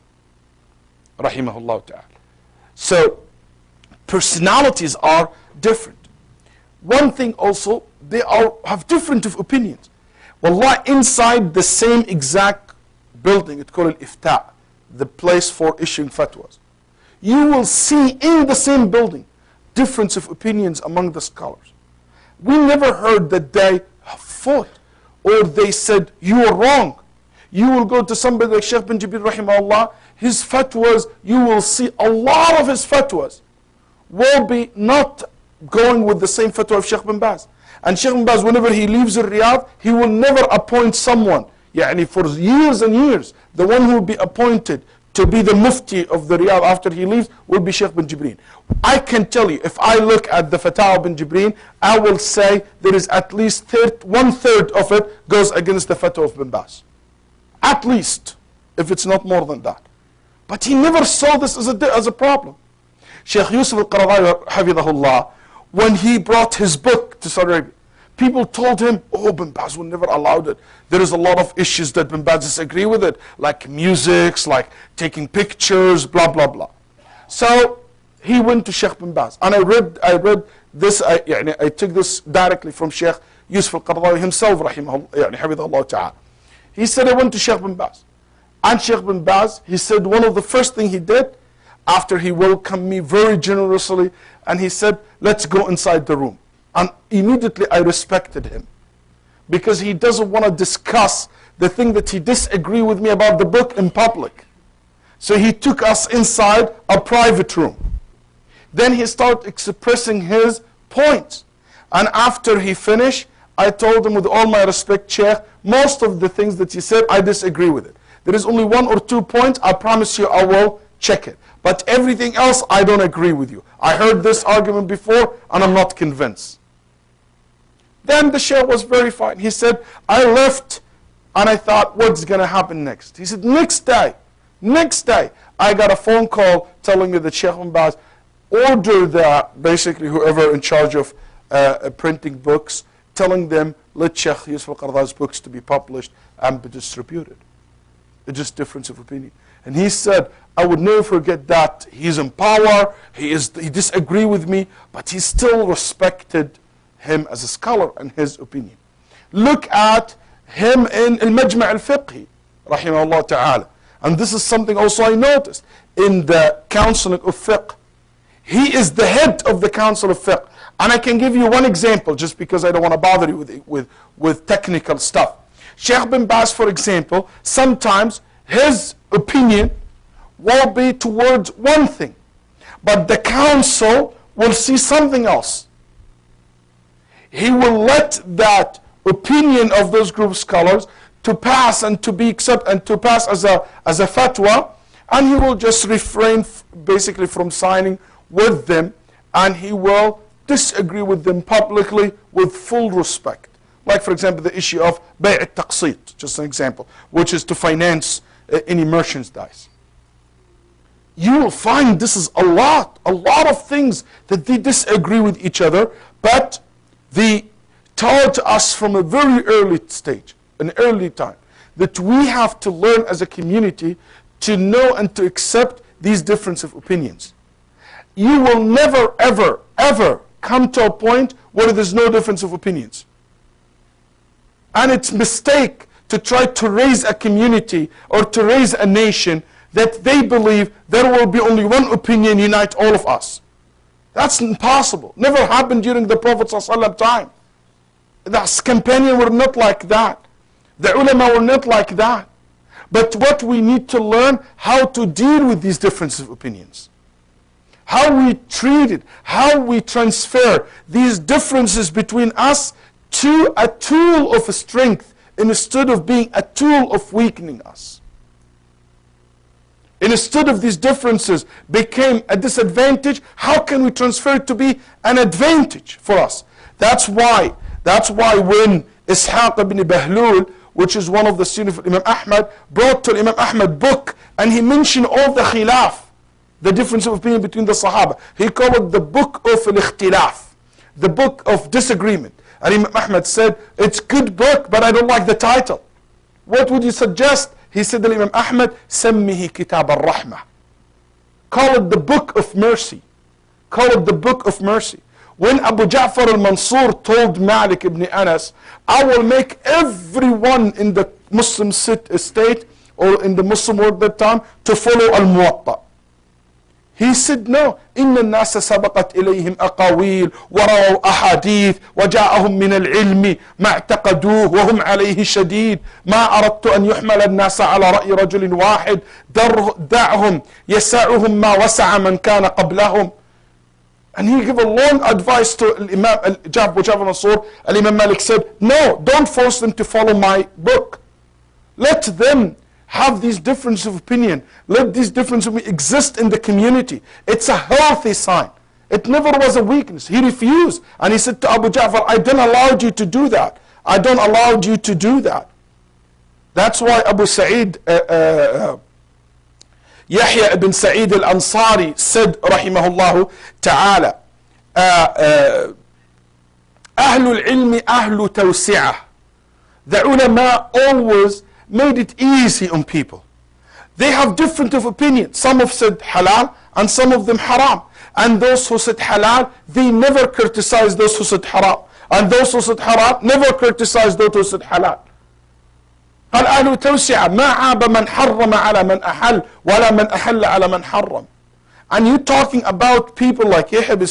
Rahimahullah ta'ala. So, personalities are different. One thing also, they have different opinions. Wallah, inside the same exact building, it's called al-ifta', the place for issuing fatwas. You will see in the same building difference of opinions among the scholars. We never heard that they fought or they said, you are wrong. You will go to somebody like Shaykh bin Jibril rahimahullah, his fatwas, you will see a lot of his fatwas will be not going with the same fatwa of Shaykh bin Baz. And Shaykh bin Baz, whenever he leaves Riyadh, he will never appoint someone, for years and years, the one who will be appointed to be the mufti of the Riyadh after he leaves will be Shaykh bin Jibreen. I can tell you, if I look at the Fatawa bin Jibreen, I will say there is at least 1/3 of it goes against the Fatwa of bin Baz. At least, if it's not more than that. But he never saw this as a problem. Shaykh Yusuf al-Qaradawi, hafidhahullah, when he brought his book to Saudi Arabia, people told him, oh, bin Baz will never allow it. There is a lot of issues that bin Baz disagree with it, like music, like taking pictures, blah, blah, blah. So he went to Shaykh bin Baz. And I read this, I took this directly from Shaykh Yusuf al-Qaradawi himself, hafidhahullah ta'ala. He said, I went to Shaykh bin Baz. And Shaykh bin Baz, he said, one of the first thing he did, after he welcomed me very generously, and he said, let's go inside the room. And immediately I respected him. Because he doesn't want to discuss the thing that he disagreed with me about the book in public. So he took us inside a private room. Then he started expressing his points. And after he finished, I told him with all my respect, Shaykh, most of the things that you said, I disagree with it. There is only 1 or 2 points, I promise you I will check it. But everything else, I don't agree with you. I heard this argument before, and I'm not convinced. Then the Shaykh was very fine. He said, I left, and I thought, what's going to happen next? He said, next day, I got a phone call telling me that Shaykh bin Baz ordered that, basically whoever in charge of printing books, telling them, let Shaykh Yusuf al-Qaradawi's books to be published and be distributed. It's just difference of opinion. And he said, I would never forget that. He's in power, he disagree with me, but he still respected him as a scholar and his opinion. Look at him in Al-Majma' al-Fiqhi, rahimahullah ta'ala. And this is something also I noticed in the Council of Fiqh. He is the head of the Council of Fiqh. And I can give you one example, just because I don't want to bother you with technical stuff. Shaykh bin Baz, for example, sometimes his opinion will be towards one thing, but the council will see something else. He will let that opinion of those group of scholars to pass and to be accepted and to pass as a fatwa, and he will just refrain basically from signing with them, and he will disagree with them publicly with full respect. Like, for example, the issue of bay' al-taqsit, just an example, which is to finance any merchandise. You will find this is a lot of things that they disagree with each other, but they taught us from a very early stage, an early time, that we have to learn as a community to know and to accept these differences of opinions. You will never, ever, ever come to a point where there's no difference of opinions. And it's a mistake to try to raise a community or to raise a nation that they believe there will be only one opinion unite all of us. That's impossible. Never happened during the Prophet's time. The companions were not like that. The ulama were not like that. But what we need to learn, how to deal with these differences of opinions. How we treat it, how we transfer these differences between us to a tool of strength instead of being a tool of weakening us. Instead of these differences became a disadvantage, how can we transfer it to be an advantage for us? That's why when Ishaq ibn Bahlul, which is one of the students of Imam Ahmad, brought to Imam Ahmad book, and he mentioned all the khilaf, the difference of opinion between the Sahaba. He called it the book of al-ikhtilaf, the book of disagreement. And Imam Ahmad said, it's good book, but I don't like the title. What would you suggest? He said to Imam Ahmad, Sammihi Kitab al-Rahmah. Call it the book of mercy. Call it the book of mercy. When Abu Ja'far al-Mansur told Malik ibn Anas, I will make everyone in the Muslim state or in the Muslim world at that time to follow al-Muwatta. He said, no, إن الناس سبقت إليهم أقاويل ورأوا أحاديث وجاءهم من العلم ما اعتقدوه وهم عليه شديد ما أردت أن يحمل الناس على رأي رجل واحد دعهم يسعهم ما وسع من كان قبلهم. And he gave a long advice to Imam Ja'far Mansur. Imam Malik said, no, don't force them to follow my book. Let them have these differences of opinion. Let these differences of opinion exist in the community. It's a healthy sign. It never was a weakness. He refused. And he said to Abu Ja'far, I don't allow you to do that. I don't allow you to do that. That's why Abu Sa'id, Yahya ibn Sa'id al-Ansari said, rahimahullah ta'ala, Ahlul ilmi ahlu tawsi'ah. The ulama always made it easy on people. They have different of opinions. Some have said halal and some of them haram. And those who said halal, they never criticize those who said haram. And those who said haram never criticize those who said halal. قال أهل توسعة ما عاب من حرم على من أحل ولا من أحل على من حرم. And you talking about people like Yahya ibn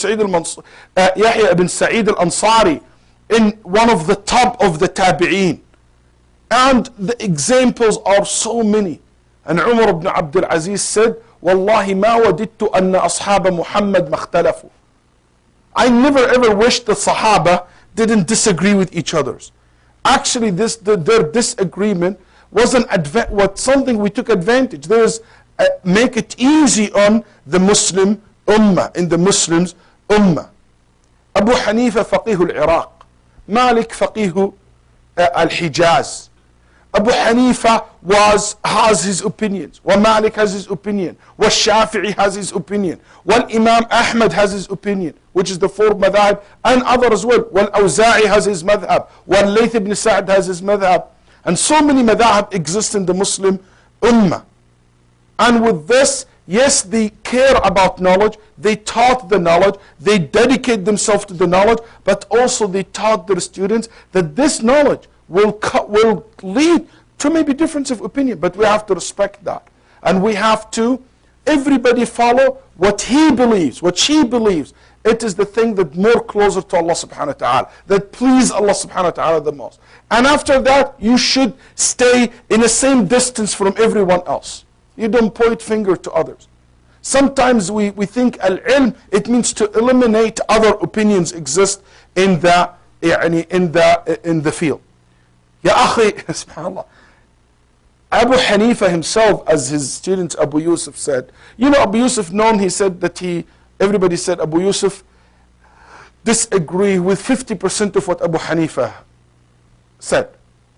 Sa'id al-Ansari, in one of the top of the tabi'een. And the examples are so many. And Umar ibn Abdul Aziz said, Wallahi ma wadidtu anna ashaba Muhammad makhtalafu. I never ever wished the Sahaba didn't disagree with each other. Actually, their disagreement was something we took advantage. There's make it easy on the Muslim Ummah, in the Muslims Ummah. Abu Hanifa faqih al-Iraq, Malik faqih al-Hijaz. Abu Hanifa has his opinions. Malik has his opinion. Shafi'i has his opinion. Imam Ahmad has his opinion, which is the four madhab, and other as well. Awza'i has his madhab. Layth ibn Sa'd has his madhab. And so many madhab exist in the Muslim ummah. And with this, yes, they care about knowledge, they taught the knowledge, they dedicate themselves to the knowledge, but also they taught their students that this knowledge will lead to maybe difference of opinion, but we have to respect that. And we have to, everybody follow what he believes, what she believes. It is the thing that more closer to Allah subhanahu wa ta'ala, that please Allah subhanahu wa ta'ala the most. And after that, you should stay in the same distance from everyone else. You don't point finger to others. Sometimes we think al-ilm, it means to eliminate other opinions exist in the field. Ya akhi, subhanallah. Abu Hanifa himself, as his student Abu Yusuf said, you know Abu Yusuf known, he said that everybody said Abu Yusuf disagree with 50% of what Abu Hanifa said.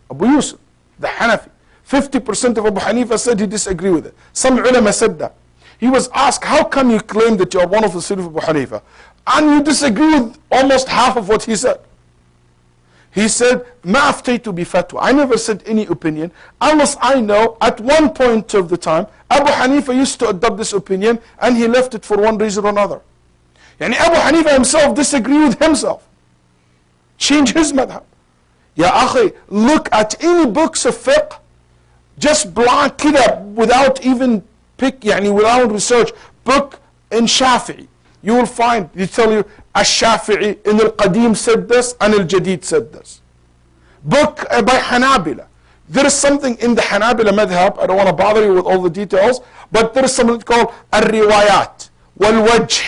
Abu Yusuf, the Hanafi. 50% of Abu Hanifa said he disagreed with it. Some ulama said that. He was asked, how come you claim that you are one of the students of Abu Hanifa and you disagree with almost half of what he said? He said, Ma aftaytu bi fatwa. I never said any opinion unless I know at one point of the time Abu Hanifa used to adopt this opinion and he left it for one reason or another. Yani Abu Hanifa himself disagreed with himself. Change his madhab. Ya akhi, look at any books of fiqh, just blind kida, without even without research, book in Shafi'i. You will find, they tell you, Al-Shafi'i in Al-Qadim said this and Al-Jadid said this. Book by Hanabila. There is something in the Hanabila madhab, I don't want to bother you with all the details, but there is something called Al-Riwayat, Wal-Wajh.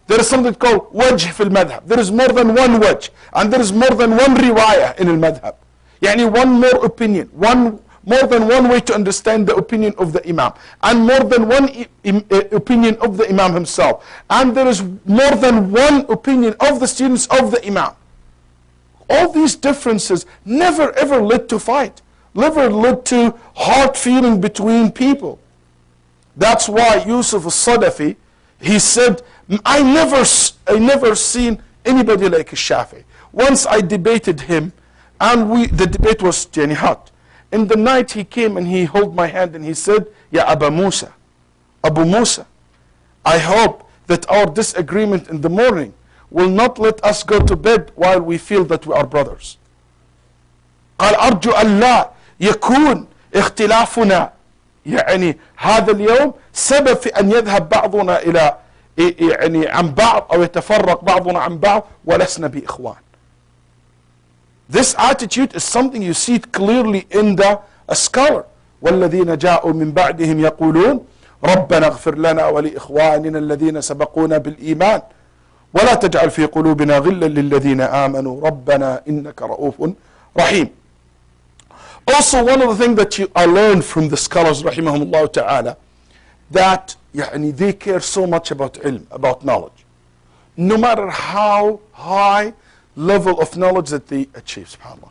There is something called Wajh fil madhab. There is more than one Wajh, and there is more than one Riwayah in Al-Madhab. Yani one more opinion, more than one way to understand the opinion of the Imam, and more than one opinion of the Imam himself, and there is more than one opinion of the students of the Imam. All these differences never ever led to fight, never led to hard feeling between people. That's why Yusuf al-Sadafi, he said, I never seen anybody like Shafi. Once I debated him, and the debate was hot. In the night he came and he held my hand and he said, Ya Abu Musa, I hope that our disagreement in the morning will not let us go to bed while we feel that we are brothers. قال أرجو أن لا يكون اختلافنا يعني هذا اليوم سبب في أن يذهب بعضنا إلى عن بعض أو يتفرق بعضنا عن بعض ولسنا بإخوان. This attitude is something you see it clearly in the scholar. والذين جاءوا من بعدهم يقولون ربنا اغفر لنا ولإخواننا الذين سبقونا بالإيمان ولا تجعل في قلوبنا غلا للذين آمنوا ربنا إنك رؤوف رحيم. Also, one of the things that I learned from the scholars rahimahumullah ta'ala, that they care so much about ilm, about knowledge. No matter how high level of knowledge that they achieve, subhanAllah.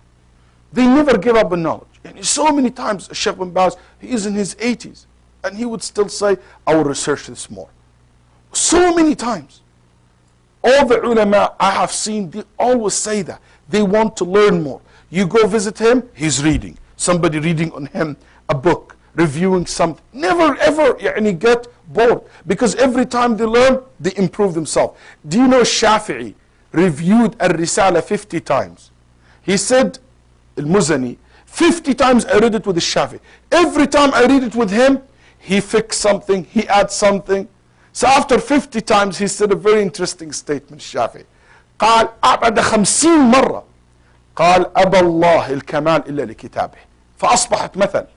They never give up on knowledge. And so many times, Shaykh bin Baz, he is in his 80s, and he would still say, I will research this more. So many times. All the ulama I have seen, they always say that. They want to learn more. You go visit him, he's reading. Somebody reading on him a book, reviewing something. Never ever get bored. Because every time they learn, they improve themselves. Do you know Shafi'i reviewed Al-Risala 50 times? He said, Al-Muzani, 50 times I read it with the Shafi'i. Every time I read it with him, he fixed something, he adds something. So after 50 times, he said a very interesting statement, Shafi'i. قال بعد 50 مرة قال أبى الله الكمال إلا لكتابه فأصبحت مثل.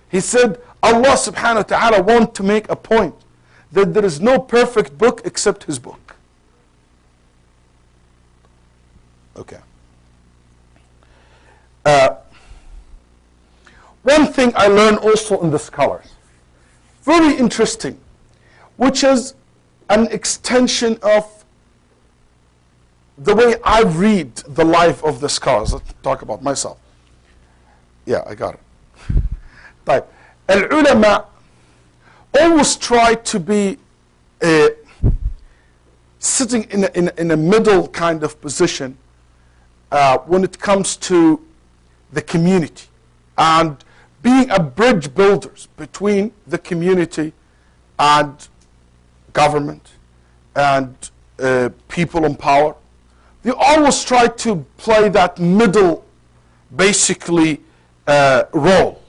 He said, Allah subhanahu wa ta'ala want to make a point that there is no perfect book except his book. Okay. One thing I learned also in the scholars, very interesting, which is an extension of the way I read the life of the scholars. Let's talk about myself. Yeah, I got it. طيب العلماء always try to be sitting in a middle kind of position when it comes to the community and being a bridge builders between the community and government and people in power. They always try to play that middle, basically, role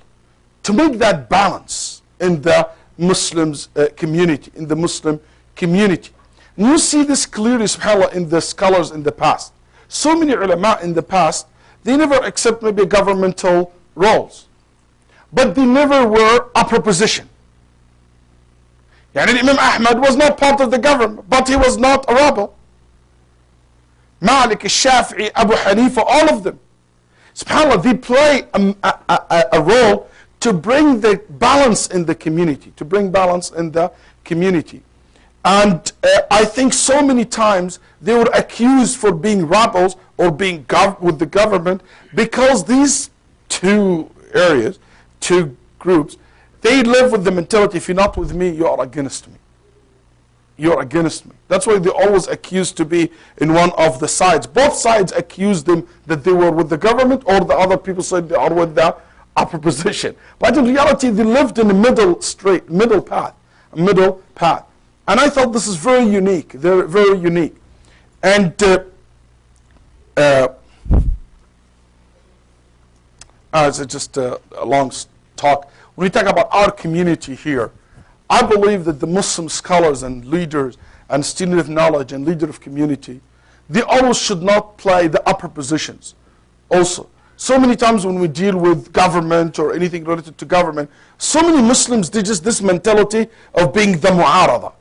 to make that balance in the Muslims community, in the Muslim community. And you see this clearly, subhanAllah, in the scholars in the past. So many ulama in the past, they never accept maybe governmental roles, but they never were upper position. Yani Imam Ahmad was not part of the government, but he was not a rebel. Malik, Shafi'i, Abu Hanifa, all of them. SubhanAllah, they play a role to bring the balance in the community, to bring balance in the community. And I think so many times they were accused for being rebels or being with the government because these two areas, two groups, they live with the mentality, if you're not with me, you are against me. You're against me. That's why they always accused to be in one of the sides. Both sides accused them that they were with the government, or the other people said they are with the upper position. But in reality, they lived in the middle path. And I thought this is very unique. They're very unique. And it's just a long talk. When we talk about our community here, I believe that the Muslim scholars and leaders and students of knowledge and leaders of community, they always should not play the upper positions also. So many times when we deal with government or anything related to government, so many Muslims, they just this mentality of being the mu'arada.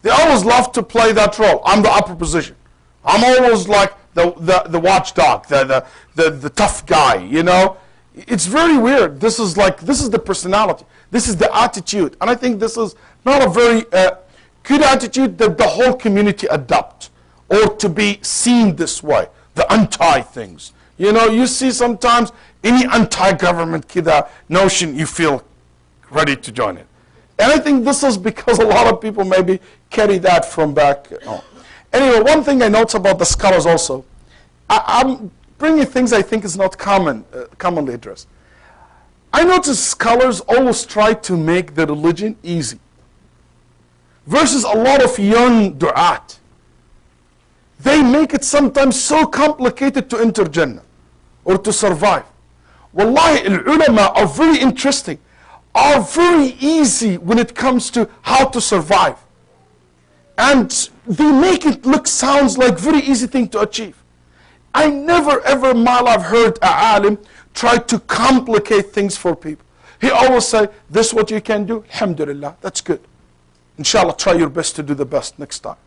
They always love to play that role. I'm the upper position. I'm always like the watchdog, the tough guy, you know. It's very weird. This is the personality. This is the attitude. And I think this is not a very good attitude that the whole community adopt or to be seen this way. The anti-things. You know, you see sometimes any anti-government kida notion, you feel ready to join it. And I think this is because a lot of people maybe carry that from back home. Anyway, one thing I notice about the scholars also, I'm bringing things I think is not commonly addressed. I notice scholars always try to make the religion easy. Versus a lot of young du'at. They make it sometimes so complicated to enter Jannah or to survive. Wallahi, al-ulama are very interesting, are very easy when it comes to how to survive. And they make it sounds like very easy thing to achieve. I never ever in my life heard a alim try to complicate things for people. He always say, this is what you can do, alhamdulillah, that's good. Inshallah, try your best to do the best next time.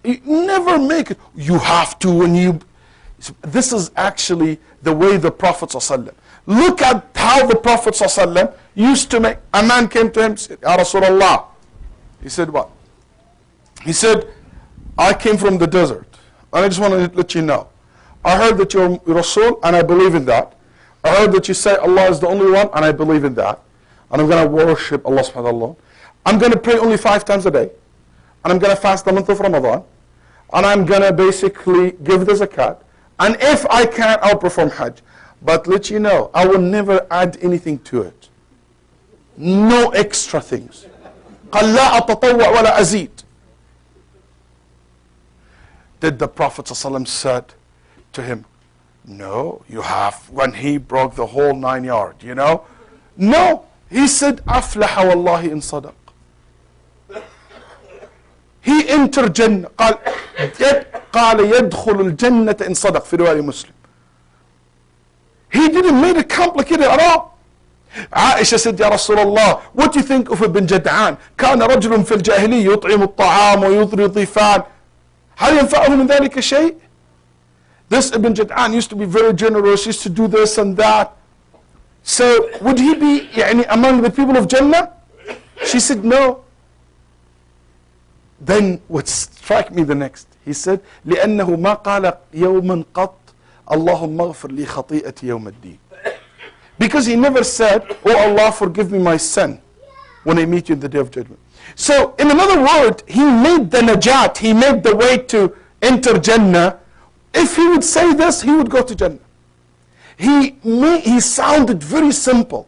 You never make it, you have to when you... This is actually the way the Prophet ﷺ. Look at how the Prophet ﷺ used to make... A man came to him and said, Ya Rasulullah. He said what? He said, I came from the desert. And I just want to let you know. I heard that you're Rasul and I believe in that. I heard that you say Allah is the only one and I believe in that. And I'm going to worship Allah subhanahu wa ta'ala. I'm going to pray only 5 times a day. And I'm going to fast the month of Ramadan. And I'm going to basically give the zakat. And if I can, I'll perform Hajj. But let you know, I will never add anything to it. No extra things. قَالْ لَا أَتَطَوَّعْ وَلَا أَزِيدْ. Did the Prophet ﷺ said to him, no, you have, when he broke the whole 9 yards, you know? No, he said, أَفْلَحَ وَاللَّهِ إِن صَدَقْ. He entered Jannah. قال يدخل الجنة إن صدق في رواية مسلم. He didn't make it complicated at all. Aisha said, Ya Rasulullah, what do you think of Ibn Jad'an? كان رجل في الجاهلية يطعم الطعام ويطري الضيفان. هل ينفعه من ذلك شيء? This Ibn Jad'an used to be very generous, used to do this and that. So would he be among the people of Jannah? She said, no. Then what struck me the next, he said, لأنه ما قال يوما قط اللهم اغفر لي خطيئتي يوم الدين. Because he never said, oh Allah, forgive me my sin when I meet you in the day of judgment. So, in another word, he made the najat, he made the way to enter Jannah. If he would say this, he would go to Jannah. He sounded very simple.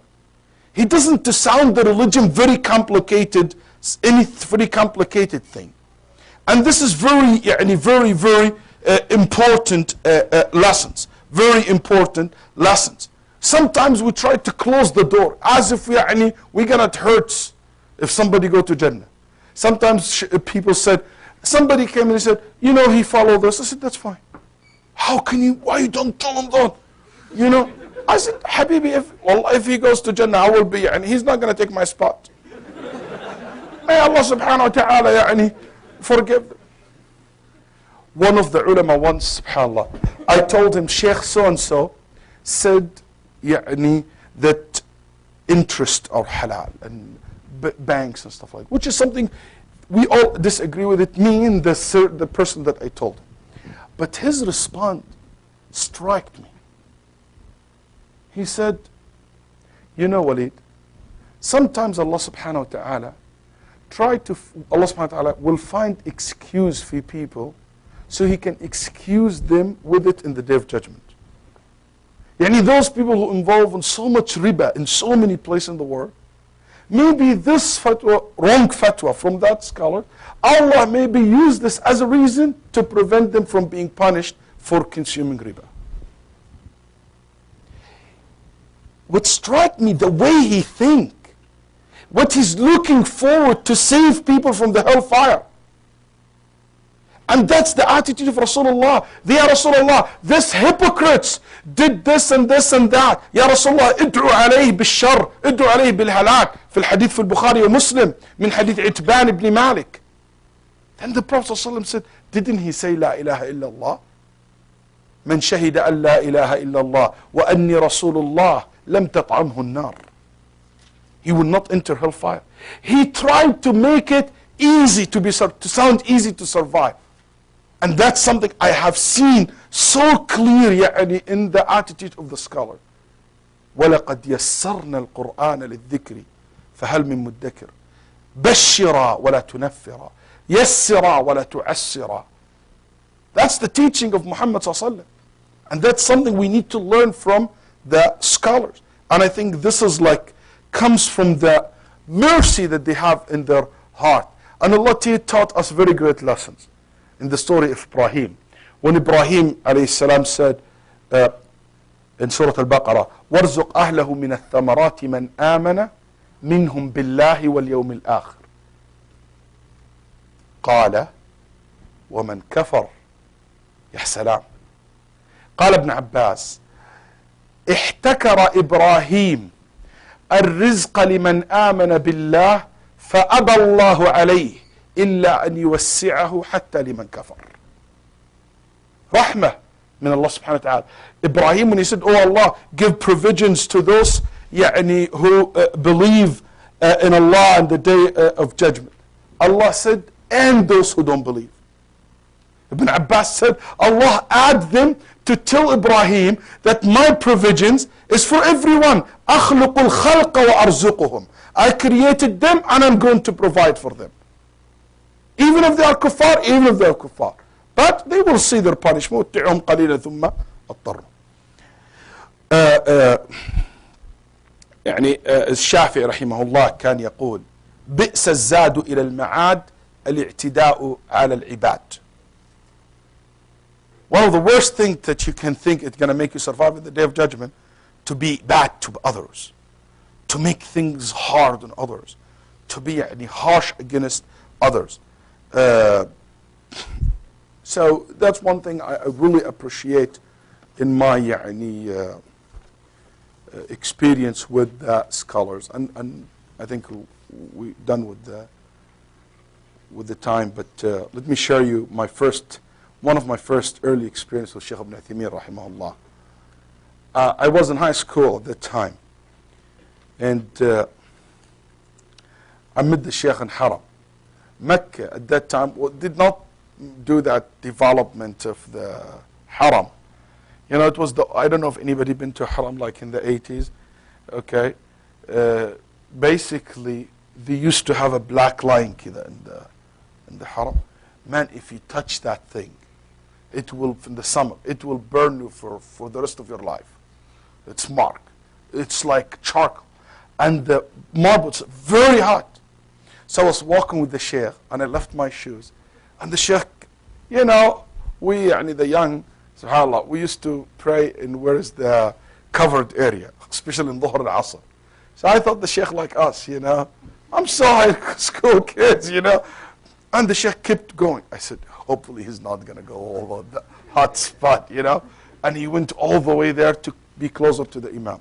He doesn't to sound the religion very complicated, any very complicated thing. And this is very, very important lessons. Very important lessons. Sometimes we try to close the door as if we're gonna hurt if somebody go to Jannah. Sometimes people said, somebody came and he said, you know, he followed us. I said, that's fine. How can you, why you don't tell him that? You know, I said, Habibi, if he goes to Jannah, I will be, and he's not going to take my spot. May Allah subhanahu wa ta'ala forgive them. One of the ulama once, subhanallah, I told him, Shaykh so-and-so said, that interest are halal, and banks and stuff like that, which is something we all disagree with it, me and the person that I told him. But his response struck me. He said, you know, Waleed, sometimes Allah subhanahu wa ta'ala Allah subhanahu wa ta'ala will find excuse for people so he can excuse them with it in the day of judgment. Those people who involve in so much riba in so many places in the world, maybe this fatwa, wrong fatwa from that scholar, Allah maybe use this as a reason to prevent them from being punished for consuming riba. What struck me, the way he think, what he's looking forward to save people from the hellfire. And that's the attitude of Rasulullah. They are Rasulullah. This hypocrites did this and this and that. Ya Rasulullah, id'u alayhi bil-shar, id'u alayhi bil-halak. في الحديث في البخاري ومسلم من حديث عتبان ibn Malik. Then the Prophet ﷺ said, didn't he say La ilaha illallah? من شهد أن لا إله إلا الله وأني رسول الله لم تطعمه النار. He will not enter hellfire. He tried to make it easy to sound easy to survive. And that's something I have seen so clear in the attitude of the scholar. وَلَقَدْ يَسَّرْنَا الْقُرْآنَ لِلذِّكْرِ فَهَلْ مِن مُدَّكِرٍ بَشِّرًا وَلَا تُنَفِّرًا يَسِّرًا وَلَا تُعَسِّرًا. That's the teaching of Muhammad ﷺ. And that's something we need to learn from the scholars. And I think this is comes from the mercy that they have in their heart. And Allah taught us very great lessons in the story of Ibrahim. When Ibrahim alayhi salam said in Surah Al-Baqarah, وَارْزُقْ أَهْلَهُ مِنَ الثَّمَرَاتِ مَنْ آمَنَ مِنْهُمْ بِاللَّهِ وَالْيَوْمِ الْآخِرِ قال ومن كفر. يا سلام. قال ابن عباس احتكر إبراهيم الرزق لمن آمن بالله فأبى الله عليه إلا أن يوسعه حتى لمن كفر. رحمة من Allah subhanahu wa ta'ala. Ibrahim, when he said, oh Allah, give provisions to those who believe in Allah and the day of judgment. Allah said, and those who don't believe. Ibn Abbas said, Allah add them to tell Ibrahim that my provisions is for everyone. أخلق الخلق وأرزقهم. I created them and I'm going to provide for them. Even if they are kuffar, But they will see their punishment. متعهم قليلا ثم اضطروا. الشافعي رحمه الله كان يقول بئس الزاد إلى المعاد الاعتداء على العباد. One of the worst things that you can think it's going to make you survive in the day of judgment, to be bad to others, to make things hard on others, to be harsh against others. So that's one thing I really appreciate in my experience with the scholars, and I think we're done with the time. But let me share you one of my first early experiences with Shaykh ibn Uthaymeen rahimahullah. I was in high school at that time, and I met the Shaykh in Haram. Mecca at that time did not do that development of the Haram. It was I don't know if anybody been to Haram like in the 80s. okay, basically they used to have a black line كده in the haram. Man, if you touch that thing, it will, in the summer, it will burn you for the rest of your life. It's mark. It's like charcoal. And the marbles very hot. So I was walking with the Shaykh and I left my shoes. And the Shaykh, you know, the young, subhanAllah, we used to pray in where is the covered area, especially in Dhuhr and Asr. So I thought the Shaykh like us, you know. I'm sorry, school kids, you know. And the Shaykh kept going. I said, hopefully he's not going to go over the hot spot, you know. And he went all the way there to be closer to the Imam.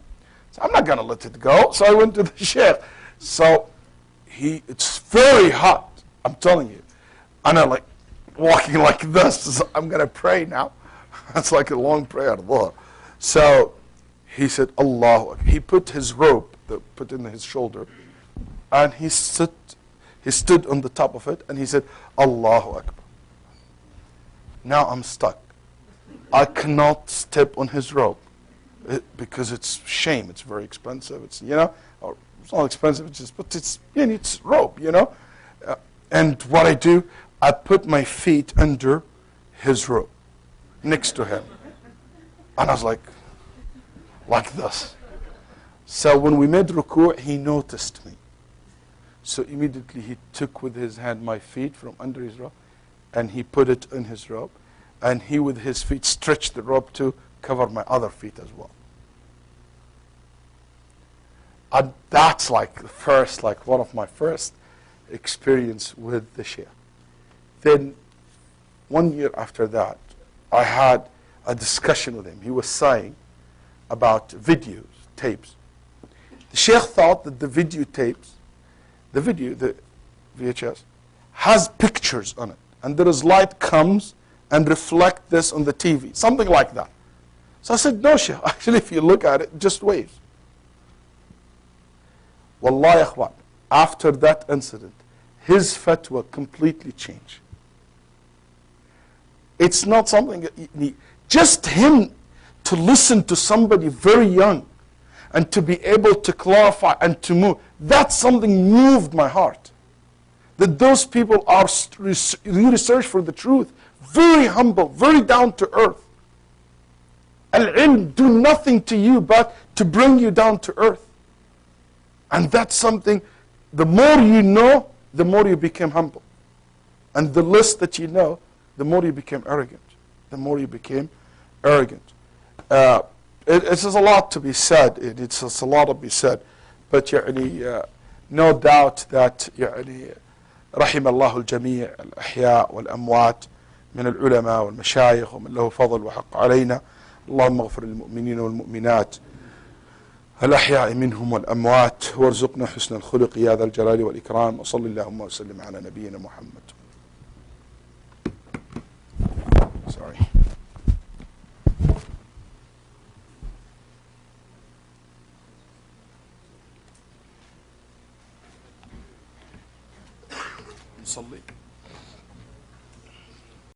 So I'm not going to let it go. So I went to the Shaykh. So it's very hot, I'm telling you. And I'm like walking like this. So I'm going to pray now. It's like a long prayer. So he said, Allahu Akbar. He put his rope, put in his shoulder, and he stood on the top of it, and he said, Allahu Akbar. Now I'm stuck. I cannot step on his rope because it's shame. It's very expensive. It's, you know, or it's not expensive. But it's rope, you know. And what I do, I put my feet under his rope, next to him, and I was like this. So when we made ruku', he noticed me. So immediately he took with his hand my feet from under his robe, and he put it in his robe, and he with his feet stretched the robe to cover my other feet as well. And that's like one of my first experience with the Shaykh. Then 1 year after that, I had a discussion with him. He was saying about videos, tapes. The Shaykh thought that the videotapes, the VHS, has pictures on it. And there is light comes and reflect this on the TV. Something like that. So I said, no, Shaykh. Actually, if you look at it, just waves. Wallahi, akhwan, after that incident, his fatwa completely changed. It's not something, just him to listen to somebody very young and to be able to clarify and to move, that's something moved my heart. That those people are research for the truth, very humble, very down to earth. Al-ilm do nothing to you but to bring you down to earth. And that's something, the more you know, the more you become humble. And the less that you know, the more you become arrogant. The more you became arrogant. It's a lot to be said. It's a lot to be said. But no doubt that رحم الله الجميع الأحياء والأموات من العلماء والمشايخ ومن له فضل وحق علينا. اللهم اغفر للمؤمنين والمؤمنات الأحياء منهم والأموات وارزقنا حسن الخلق يا ذا الجلال والإكرام وصل اللهم وسلم على نبينا محمد. Sorry. نصلي.